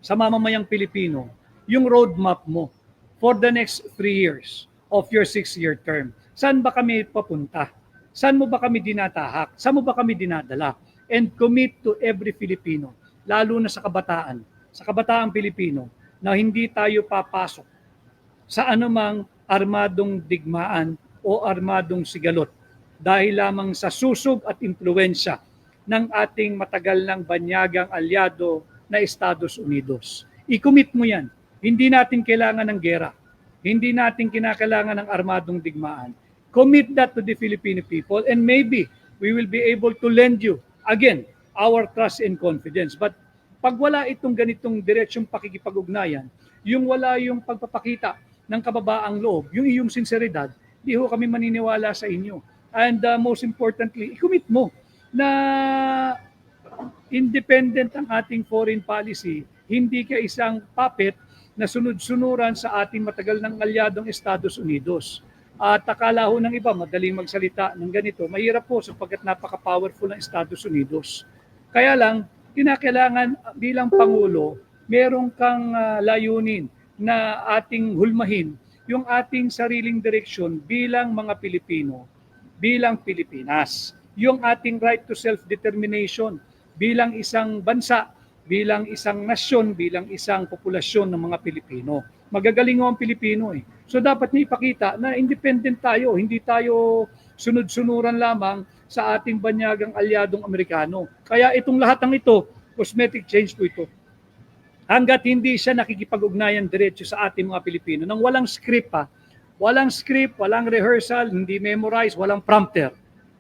sa mamamayang Pilipino yung roadmap mo for the next 3 years of your 6-year term. Saan ba kami papunta? Saan mo ba kami dinatahak? Saan mo ba kami dinadala? And commit to every Filipino, lalo na sa kabataang Pilipino, na hindi tayo papasok sa anumang armadong digmaan o armadong sigalot dahil lamang sa susog at impluensya ng ating matagal ng banyagang alyado na Estados Unidos. I-commit mo yan. Hindi natin kailangan ng gera. Hindi natin kinakailangan ng armadong digmaan. Commit that to the Filipino people and maybe we will be able to lend you, again, our trust and confidence. But pag wala itong ganitong diretsyong pakikipag-ugnayan, yung wala yung pagpapakita ng kababaang loob, yung iyong sinseridad, di ho kami maniniwala sa inyo. And most importantly, i-commit mo na independent ang ating foreign policy, hindi ka isang puppet na sunod-sunuran sa ating matagal ng alyadong Estados Unidos. At akala ho ng iba, madaling magsalita ng ganito, mahirap po sapagkat napaka-powerful ng Estados Unidos. Kaya lang, kinakailangan bilang Pangulo, merong kang layunin na ating hulmahin yung ating sariling direksyon bilang mga Pilipino, bilang Pilipinas. Yung ating right to self-determination bilang isang bansa, bilang isang nasyon, bilang isang populasyon ng mga Pilipino. Magagaling ang Pilipino eh. So dapat niya ipakita na independent tayo, hindi tayo sunod-sunuran lamang sa ating banyagang alyadong Amerikano. Kaya itong lahat ng ito, cosmetic change po ito. Hanggat hindi siya nakikipag-ugnayan diretso sa ating mga Pilipino, nang walang script pa, walang script, walang rehearsal, hindi memorize, walang prompter.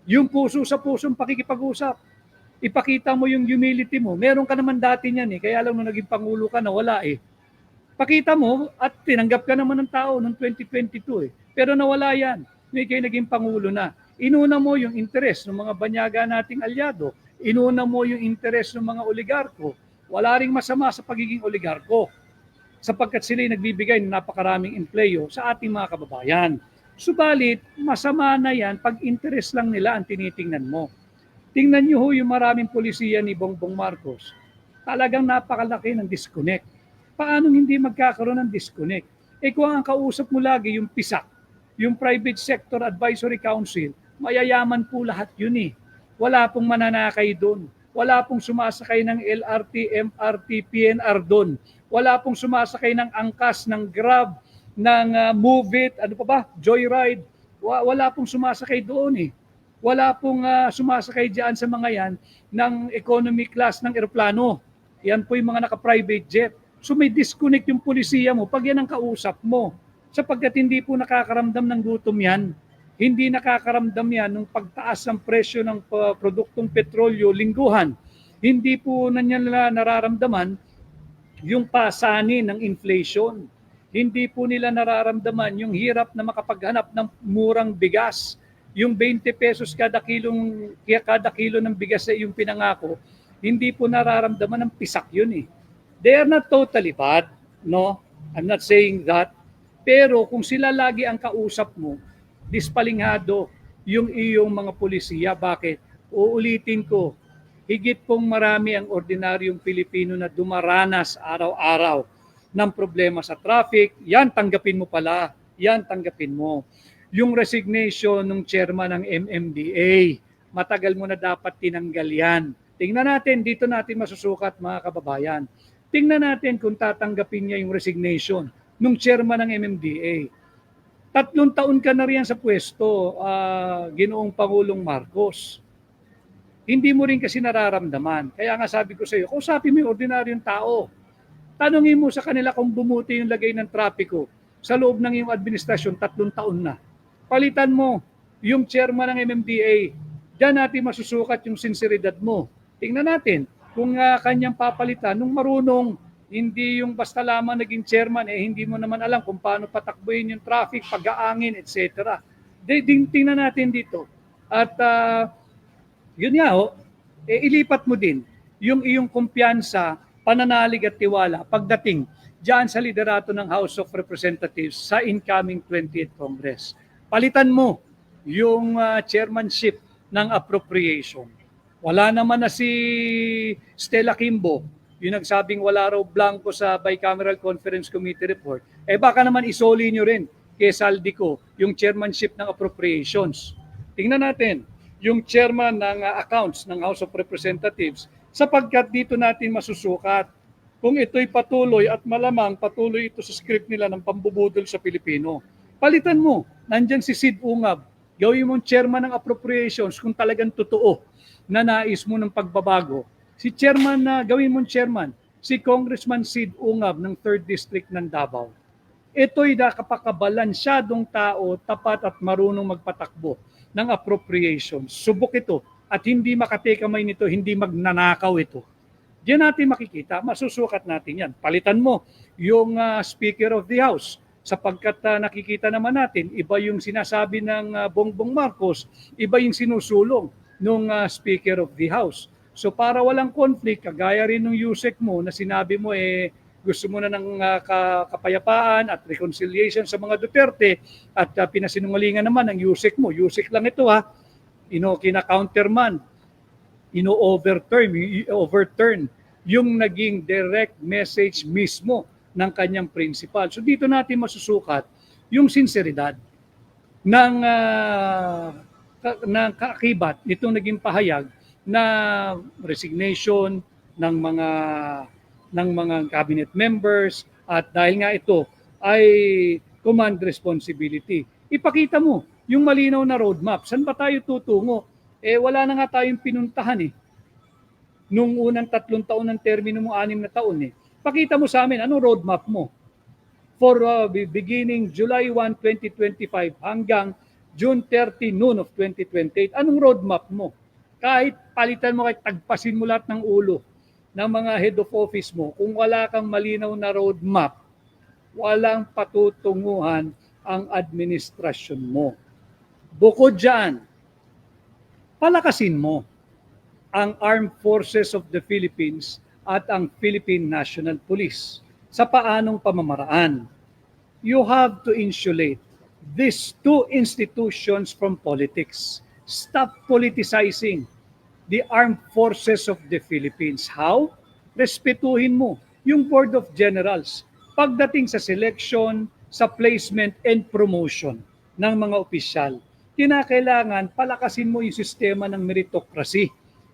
Yung puso sa pusong pakikipag-usap. Ipakita mo yung humility mo. Meron ka naman dati niyan eh, kaya alam mo naging Pangulo ka na wala eh. Pakita mo at tinanggap ka naman ng tao noong 2022 eh. Pero nawala yan. may kayo naging Pangulo na. Inuna mo yung interes ng mga banyaga nating alyado. Inuna mo yung interes ng mga oligarko. Wala ring masama sa pagiging oligarko sapagkat sila'y nagbibigay ng napakaraming empleyo sa ating mga kababayan. Subalit, masama na yan pag interes lang nila ang tinitingnan mo. Tingnan niyo ho yung maraming polisiya ni Bongbong Marcos. Talagang napakalaki ng disconnect. Paano hindi magkakaroon ng disconnect? Kung ang kausap mo lagi yung PISAC, yung Private Sector Advisory Council, mayayaman po lahat yun eh. Wala pong mananakay doon. Wala pong sumasakay ng LRT, MRT, PNR doon. Wala pong sumasakay ng angkas, ng Grab, ng Move It, ano pa ba, Joyride. Wala pong sumasakay doon eh. Wala pong sumasakay diyan sa mga yan ng economy class ng eroplano. Yan po yung mga naka-private jet. So may disconnect yung polisiya mo pag yan ang kausap mo. Sapagkat hindi po nakakaramdam ng gutom yan. Hindi nakakaramdam yan ng pagtaas ng presyo ng produktong petrolyo lingguhan. Hindi po na nila nararamdaman yung pasanin ng inflation. Hindi po nila nararamdaman yung hirap na makapaghanap ng murang bigas. Yung 20 pesos kada kilo ng bigas na yung pinangako, hindi po nararamdaman ng pisak yun eh. They are not totally bad, no? I'm not saying that. Pero kung sila lagi ang kausap mo, dispalinghado yung iyong mga polisiya. Bakit? Uulitin ko, higit pong marami ang ordinaryong Pilipino na dumaranas araw-araw ng problema sa traffic. Yan, tanggapin mo pala. Yan, tanggapin mo. Yung resignation ng chairman ng MMDA, matagal mo na dapat tinanggal yan. Tingnan natin, dito natin masusukat mga kababayan. Tingnan natin kung tatanggapin niya yung resignation ng chairman ng MMDA. 3 taon ka na riyan sa pwesto, Ginoong Pangulong Marcos. Hindi mo rin kasi nararamdaman. Kaya nga sabi ko sa iyo, kausapin mo yung ordinaryong tao. Tanungin mo sa kanila kung bumuti yung lagay ng trapiko sa loob ng iyong administrasyon 3 taon na. Palitan mo yung chairman ng MMDA. Diyan natin masusukat yung sinseridad mo. Tingnan natin kung kanyang papalitan nung marunong, hindi yung basta lamang naging chairman, hindi mo naman alam kung paano patakbuhin yung traffic, pag-aangin, etc. Tingnan natin dito. At yun nga ilipat mo din yung iyong kumpiyansa, pananalig at tiwala pagdating diyan sa liderato ng House of Representatives sa incoming 20th Congress. Palitan mo yung chairmanship ng appropriation. Wala naman na si Stella Kimbo, yung nagsabing wala raw blanco sa Bicameral Conference Committee report. Baka naman isoli nyo rin kay Saldico yung chairmanship ng appropriations. Tingnan natin yung chairman ng accounts ng House of Representatives sapagkat dito natin masusukat kung ito'y patuloy at malamang patuloy ito sa script nila ng pambubudol sa Pilipino. Palitan mo, nandyan si Sid Ungab, gawin mong chairman ng appropriations kung talagang totoo na nais mo ng pagbabago. Si chairman na gawin mong chairman, si Congressman Sid Ungab ng 3rd District ng Davao. Ito'y nakapakabalansyadong tao, tapat at marunong magpatakbo ng appropriations. Subok ito at hindi makatake kamay nito, hindi magnanakaw ito. Diyan natin makikita, masusukat natin yan. Palitan mo yung Speaker of the House sapagkat nakikita naman natin, iba yung sinasabi ng Bongbong Marcos, iba yung sinusulong ng Speaker of the House. So para walang conflict, kagaya rin ng USEC mo na sinabi mo gusto mo na ng kapayapaan at reconciliation sa mga Duterte at pinasinungalingan naman ng USEC mo. USEC lang ito kina-counterman, overturn yung naging direct message mismo ng kanyang principal. So dito natin masusukat yung sinseridad ng kaakibat nitong naging pahayag na resignation ng mga cabinet members at dahil nga ito ay command responsibility. Ipakita mo yung malinaw na roadmap. Saan ba tayo tutungo? Wala na nga tayong pinuntahan nung unang 3 taon ng termino mo, 6 na taon Pakita mo sa amin, anong roadmap mo? For beginning July 1, 2025 hanggang June 30 noon of 2028, anong roadmap mo? Kahit palitan mo, kahit tagpasin mo lahat ng ulo ng mga head of office mo, kung wala kang malinaw na roadmap, walang patutunguhan ang administrasyon mo. Bukod dyan, palakasin mo ang Armed Forces of the Philippines at ang Philippine National Police. Sa paanong pamamaraan? You have to insulate these two institutions from politics. Stop politicizing the Armed Forces of the Philippines. How? Respetuhin mo yung Board of Generals pagdating sa selection, sa placement and promotion ng mga opisyal. Kinakailangan palakasin mo yung sistema ng meritocracy.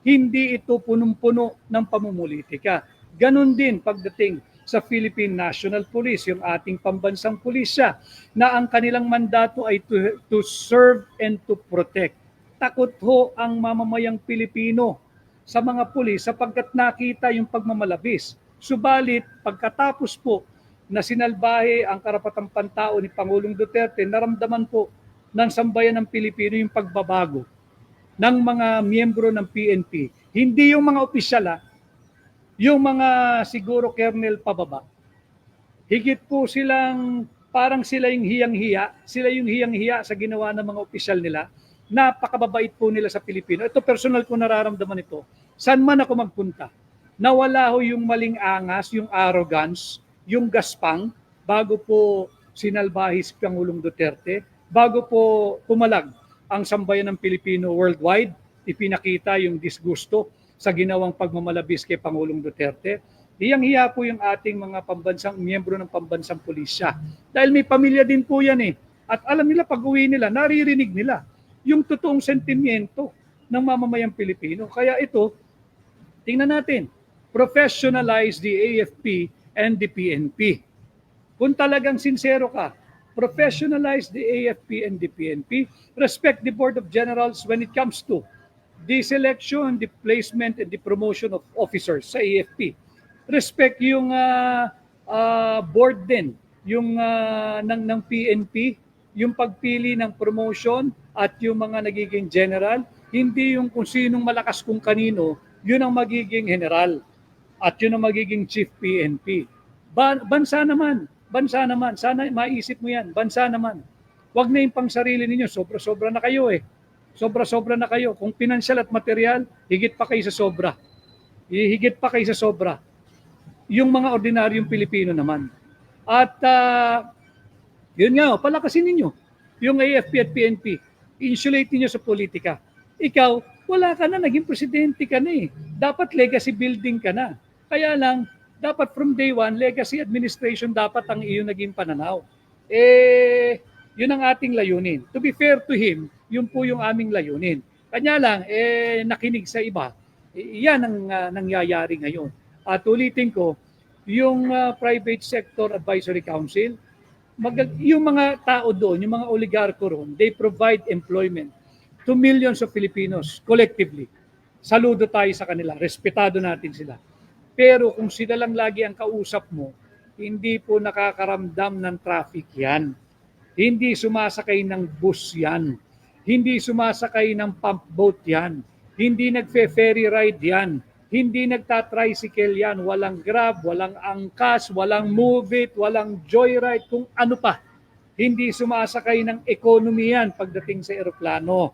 Hindi ito punong-puno ng pamumulitika. Ganon din pagdating sa Philippine National Police, yung ating pambansang pulisya, na ang kanilang mandato ay to serve and to protect. Takot ho ang mamamayang Pilipino sa mga pulis sapagkat nakita yung pagmamalabis. Subalit, pagkatapos po na sinalbahe ang karapatang pantao ni Pangulong Duterte, naramdaman po ng sambayan ng Pilipino yung pagbabago ng mga miyembro ng PNP. Hindi yung mga opisyal, yung mga siguro kernel pababa. Higit po silang, parang sila yung hiyang-hiya sa ginawa ng mga opisyal nila. Napakababait po nila sa Pilipino. Ito, personal ko nararamdaman ito. Saan man ako magpunta, nawala ho yung maling angas, yung arrogance, yung gaspang, bago po sinalbahis Pangulong Duterte, bago po pumalag ang sambayan ng Pilipino worldwide, ipinakita yung disgusto sa ginawang pagmamalabis kay Pangulong Duterte. Hiyang-hiya po yung ating mga pambansang miyembro ng pambansang pulisya. Dahil may pamilya din po yan eh. At alam nila pag uwi nila, naririnig nila yung totoong sentimiento ng mamamayang Pilipino. Kaya ito, tingnan natin, professionalize the AFP and the PNP. Kung talagang sincero ka, professionalize the AFP and the PNP, respect the Board of Generals when it comes to the selection, the placement, and the promotion of officers sa AFP. Respect yung board din, yung ng PNP, yung pagpili ng promotion at yung mga nagiging general, hindi yung kung sinong malakas kung kanino, yun ang magiging general at yun ang magiging chief PNP. Bansa naman, sana maisip mo yan, bansa naman. Huwag na yung pang sarili ninyo, sobra-sobra na kayo eh. Sobra-sobra na kayo. Kung pinansyal at material, higit pa kayo sa sobra. Higit pa kayo sa sobra. Yung mga ordinaryong Pilipino naman. At yun nga, palakasin ninyo yung AFP at PNP. Insulate niyo sa politika. Ikaw, wala ka na, naging presidente ka na eh. Dapat legacy building ka na. Kaya lang, dapat from day one, legacy administration dapat ang iyong naging pananaw. Yun ang ating layunin. To be fair to him, yun po yung aming layunin. Kanya lang, nakinig sa iba. Yan ang nangyayari ngayon. At ulitin ko, yung Private Sector Advisory Council, yung mga tao doon, yung mga oligarko roon, they provide employment to millions of Filipinos collectively. Saludo tayo sa kanila, respetado natin sila. Pero kung sila lang lagi ang kausap mo, hindi po nakakaramdam ng traffic yan. Hindi sumasakay ng bus yan. Hindi sumasakay ng pump boat yan. Hindi nagfe-ferry ride yan. Hindi nagta-tricycle yan. Walang Grab, walang angkas, walang Move It, walang Joyride, kung ano pa. Hindi sumasakay ng economy yan pagdating sa eroplano.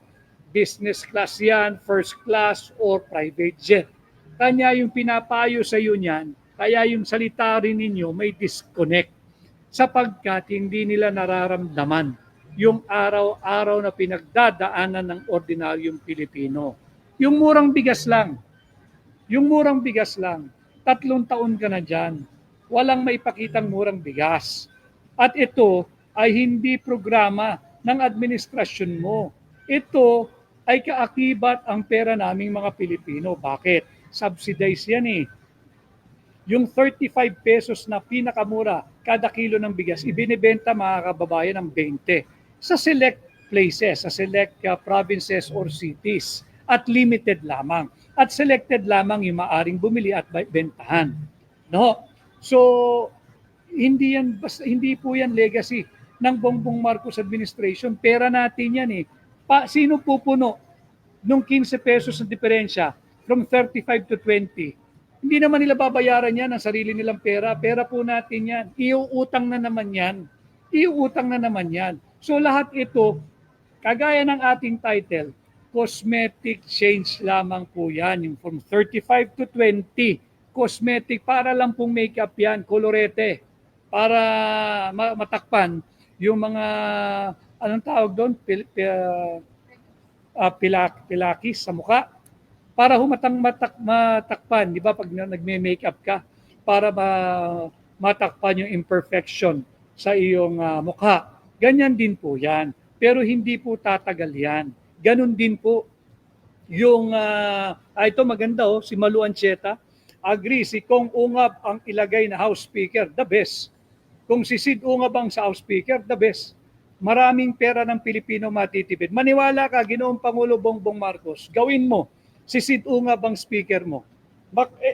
Business class yan, first class, or private jet. Kanya yung pinapayo sa iyo niyan, kaya yung salita rin ninyo may disconnect sapagkat hindi nila nararamdaman yung araw-araw na pinagdadaanan ng ordinaryong Pilipino. Yung murang bigas lang, 3 taon ka na dyan, walang maipakitang murang bigas. At ito ay hindi programa ng administrasyon mo. Ito ay kaakibat ang pera naming mga Pilipino. Bakit? Subsidize yan eh. Yung 35 pesos na pinakamura kada kilo ng bigas, ibinibenta mga kababayan ng 20 sa select places, sa select provinces or cities at limited lamang. At selected lamang yung maaring bumili at bentahan. No? So, hindi po yan legacy ng Bongbong Marcos administration. Pera natin yan eh. Sino pupuno nung 15 pesos na diferensya from 35 to 20? Hindi naman nila babayaran yan ang sarili nilang pera. Pera po natin yan. Iuutang na naman yan. So lahat ito Kagaya ng ating title, cosmetic change lamang po yan. Yung from 35 to 20, cosmetic, para lang pong makeup yan, kolorete, para matakpan yung mga, anong tawag doon, pilakis sa mukha, para matakpan, di ba, pag nagme-makeup ka, para matakpan yung imperfection sa iyong mukha. Ganyan din po yan. Pero hindi po tatagal yan. Ganun din po yung, ito maganda si Malu Ancheta, agree, si Kong Ungab ang ilagay na House Speaker, the best. Kung si Sid Ungab ang sa House Speaker, the best. Maraming pera ng Pilipino matitipid. Maniwala ka, Ginoong Pangulo Bongbong Marcos, gawin mo, si Sid Ungab ang speaker mo.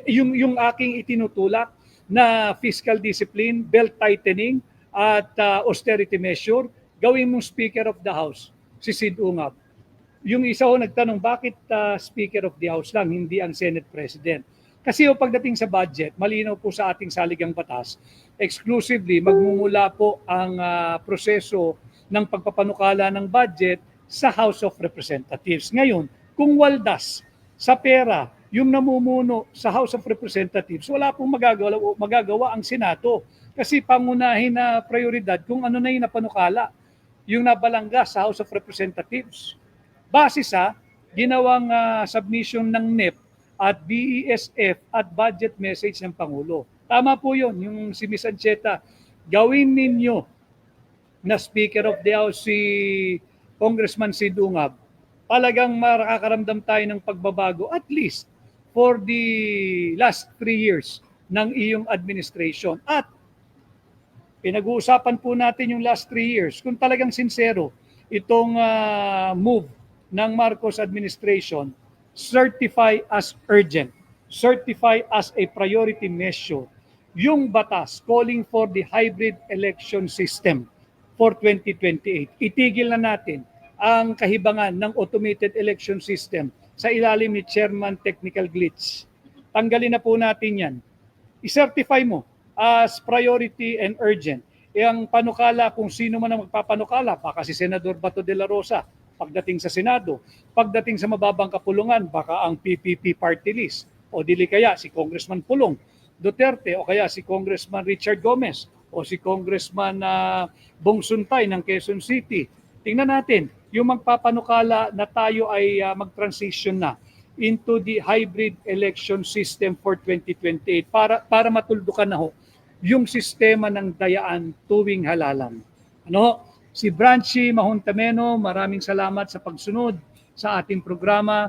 Yung aking itinutulak na fiscal discipline, belt tightening, at austerity measure, gawin mong Speaker of the House, si Sid Ungab. Yung isa nagtanong, bakit Speaker of the House lang, hindi ang Senate President? Kasi pagdating sa budget, malinaw po sa ating saligang batas, exclusively magmumula po ang proseso ng pagpapanukala ng budget sa House of Representatives. Ngayon, kung waldas sa pera yung namumuno sa House of Representatives, wala pong magagawa ang Senado. Kasi pangunahin na prioridad kung ano na yung napanukala, yung nabalangga sa House of Representatives. Base sa ginawang submission ng NEP at BESF at budget message ng Pangulo. Tama po yun, yung si Ms. Ancheta, gawin ninyo na Speaker of the House si Congressman Sid Ungab, talagang makakaramdam tayo ng pagbabago at least for the last 3 years ng iyong administration. At pinag-uusapan po natin yung last 3 years. Kung talagang sincero itong move ng Marcos administration, certify as urgent, certify as a priority measure yung batas calling for the hybrid election system for 2028. Itigil na natin ang kahibangan ng automated election system sa ilalim ni Chairman Technical Glitch. Tanggalin na po natin yan. I-certify mo as priority and urgent. Ang panukala, kung sino man ang magpapanukala, baka si Senador Bato de la Rosa, pagdating sa Senado, pagdating sa mababang kapulungan, baka ang PPP party list, o dili kaya si Congressman Pulong Duterte, o kaya si Congressman Richard Gomez, o si Congressman Bong Suntay ng Quezon City. Tingnan natin, yung magpapanukala na tayo ay mag-transition na into the hybrid election system for 2028 para matuldukan na yung sistema ng dayaan tuwing halalan. Si Branchi Mahuntameno, maraming salamat sa pagsunod sa ating programa.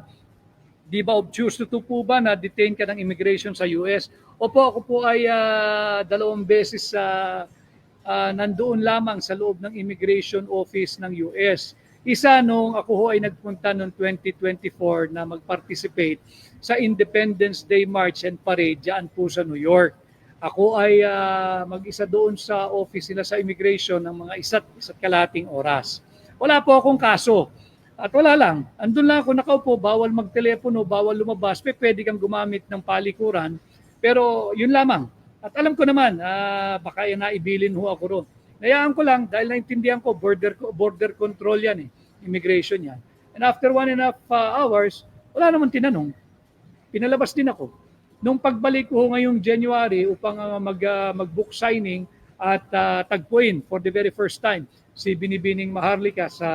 Di ba obtuse to po ba na detain ka ng immigration sa US? Opo, ako po ay 2 beses nandoon lamang sa loob ng immigration office ng US. Isa nung ako ho ay nagpunta noong 2024 na mag-participate sa Independence Day March and Parade dyan po sa New York. Ako ay mag-isa doon sa office nila sa immigration ng mga isa't kalahating oras. Wala po akong kaso. At wala lang. Andun lang ako nakaupo, bawal magtelepono, bawal lumabas. Pwede kang gumamit ng palikuran. Pero yun lamang. At alam ko naman, baka naibilin ho ako ron. Nayaan ko lang dahil naintindihan ko, border control yan immigration yan. And after 1.5 hours, wala naman tinanong. Pinalabas din ako. Nung pagbalik ko ngayong January upang mag-book signing at tagpuin for the very first time si Binibining Maharlika sa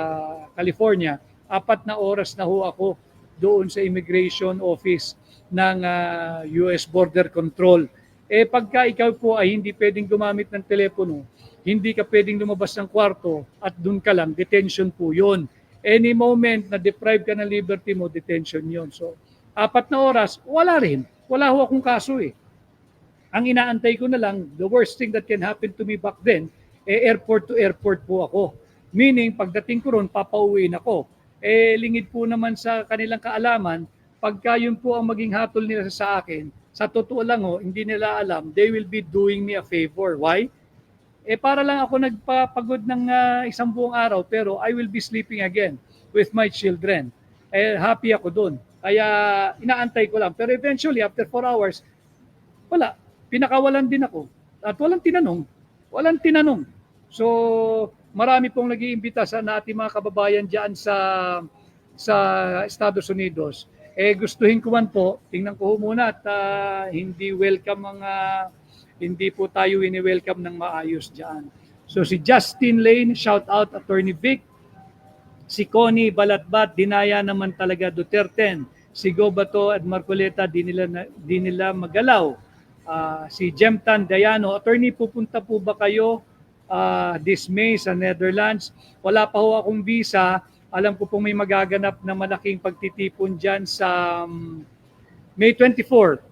California, 4 na oras na ho ako doon sa immigration office ng US Border Control. Pagka ikaw po ay hindi pwedeng gumamit ng telepono, hindi ka pwedeng lumabas ng kwarto at doon ka lang, detention po yun. Any moment na deprive ka ng liberty mo, detention yun. So, 4 na oras, wala rin. Wala ho akong kaso Ang inaantay ko na lang, the worst thing that can happen to me back then, airport to airport po ako. Meaning, pagdating ko ron, papauwiin ako. Lingid po naman sa kanilang kaalaman, pagka yun po ang maging hatol nila sa akin, sa totoo lang hindi nila alam, they will be doing me a favor. Why? Para lang ako nagpapagod ng 1 buong araw, pero I will be sleeping again with my children. Happy ako doon. Kaya inaantay ko lang. Pero eventually, after 4 hours, wala. Pinakawalan din ako. At walang tinanong. So, marami pong nag-iimbita sa ating mga kababayan diyan sa Estados Unidos. Gustuhin ko man po, tingnan ko muna at hindi po tayo ini-welcome ng maayos diyan. So si Justin Lane, shout out Attorney Vic. Si Connie Balatbat, dinaya naman talaga Duterte. Si Gobato at Marcoleta, di nila magalaw. Si Jemtan Dayano, Attorney, pupunta po ba kayo this May sa Netherlands? Wala pa ho akong visa. Alam ko pong may magaganap na malaking pagtitipon dyan sa May 24.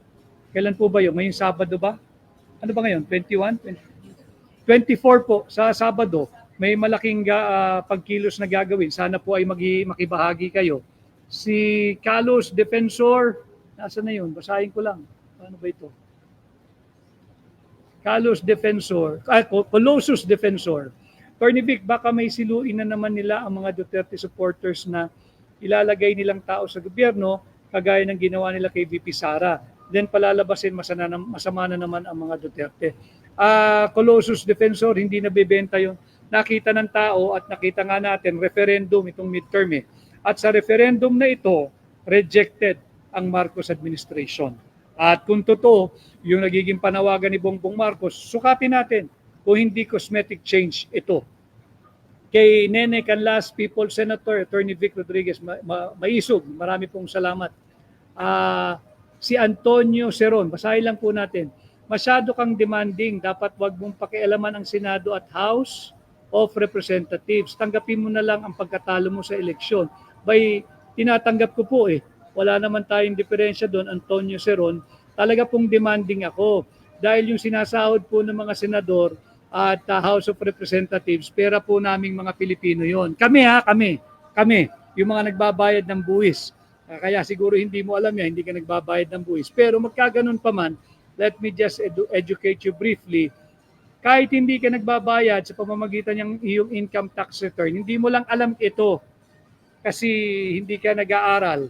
Kailan po ba yun? Ngayong Sabado ba? Ano ba ngayon? 21? 24 po sa Sabado. May malaking pagkilos na gagawin. Sana po ay makibahagi kayo. Si Carlos Defensor, nasa na yun? Basahin ko lang. Paano ba ito? Colossus Defensor. Attorney Vic, baka may siluin na naman nila ang mga Duterte supporters na ilalagay nilang tao sa gobyerno kagaya ng ginawa nila kay VP Sara. Then palalabasin masama na naman ang mga Duterte. Colossus Defensor, hindi nabebenta yun. Nakita ng tao at nakita nga natin referendum itong midterm. At sa referendum na ito, rejected ang Marcos administration. At kung totoo, yung nagiging panawagan ni Bongbong Marcos, sukatin natin kung hindi cosmetic change ito. Kay Nene Canlas, People Senator, Attorney Vic Rodriguez, Maisog, marami pong salamat. Si Antonio Seron, basahin lang po natin. Masyado kang demanding, dapat wag mong pakialaman ang Senado at House of Representatives. Tanggapin mo na lang ang pagkatalo mo sa eleksyon. Tinatanggap ko po Wala naman tayong diferensya doon, Antonio Seron. Talaga pong demanding ako. Dahil yung sinasahod po ng mga senador at House of Representatives, pera po naming mga Pilipino yon. Kami, yung mga nagbabayad ng buwis. Kaya siguro hindi mo alam yan, hindi ka nagbabayad ng buwis. Pero magkaganon pa man, let me just educate you briefly. Kahit hindi ka nagbabayad sa pamamagitan ng iyong income tax return, hindi mo lang alam ito kasi hindi ka nag-aaral.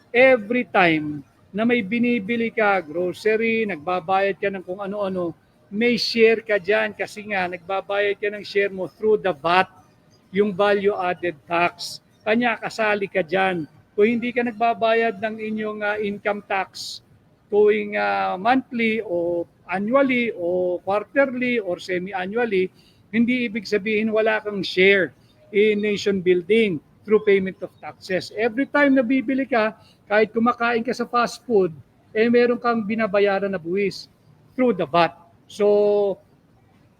Every time na may binibili ka, grocery, nagbabayad ka ng kung ano-ano, may share ka dyan kasi nga nagbabayad ka ng share mo through the VAT, yung value added tax. Kanya kasali ka dyan. Kung hindi ka nagbabayad ng inyong income tax tuwing monthly o annually o quarterly or semi-annually, hindi ibig sabihin wala kang share in nation building through payment of taxes. Every time na bibili ka, kahit kumakain ka sa fast food, meron kang binabayaran na buwis through the VAT. So,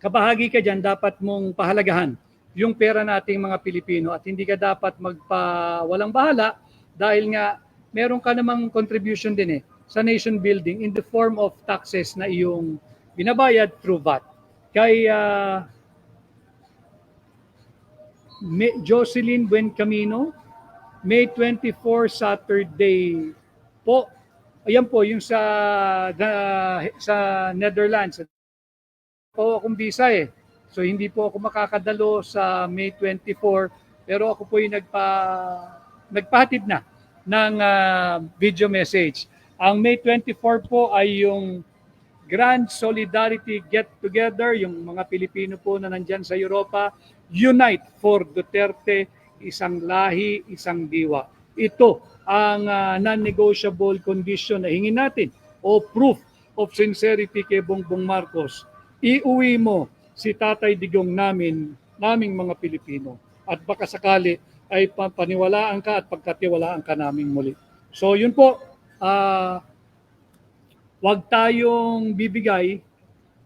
kabahagi ka dyan, dapat mong pahalagahan yung pera nating mga Pilipino at hindi ka dapat walang bahala dahil nga meron ka namang contribution din sa nation building in the form of taxes na iyong binabayad through VAT. Kay Jocelyn Buencamino, May 24 Saturday po. Ayan po yung sa Netherlands. Po akong visa So hindi po ako makakadalo sa May 24 pero ako po yung nagpahatid na ng video message. Ang May 24 po ay yung Grand Solidarity Get Together, yung mga Pilipino po na nandyan sa Europa, Unite for Duterte, isang lahi, isang diwa. Ito ang non-negotiable condition na hingin natin o proof of sincerity kay Bongbong Marcos. Iuwi mo si Tatay Digong naming mga Pilipino at baka sakali ay paniwalaan ka at pagkatiwalaan ka naming muli. So yun po, wag tayong bibigay,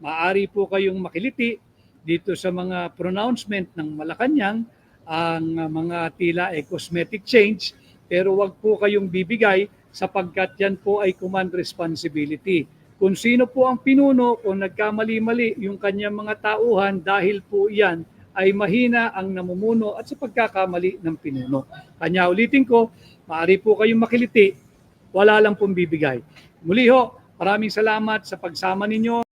maaari po kayong makiliti dito sa mga pronouncement ng Malacanang, ang mga tila cosmetic change, pero wag po kayong bibigay sapagkat yan po ay command responsibility. Kung sino po ang pinuno, kung nagkamali-mali yung kanyang mga tauhan, dahil po yan ay mahina ang namumuno at sa pagkakamali ng pinuno. Kanya ulitin ko, maaari po kayong makiliti, wala lang pong bibigay. Muli ho, maraming salamat sa pagsama ninyo.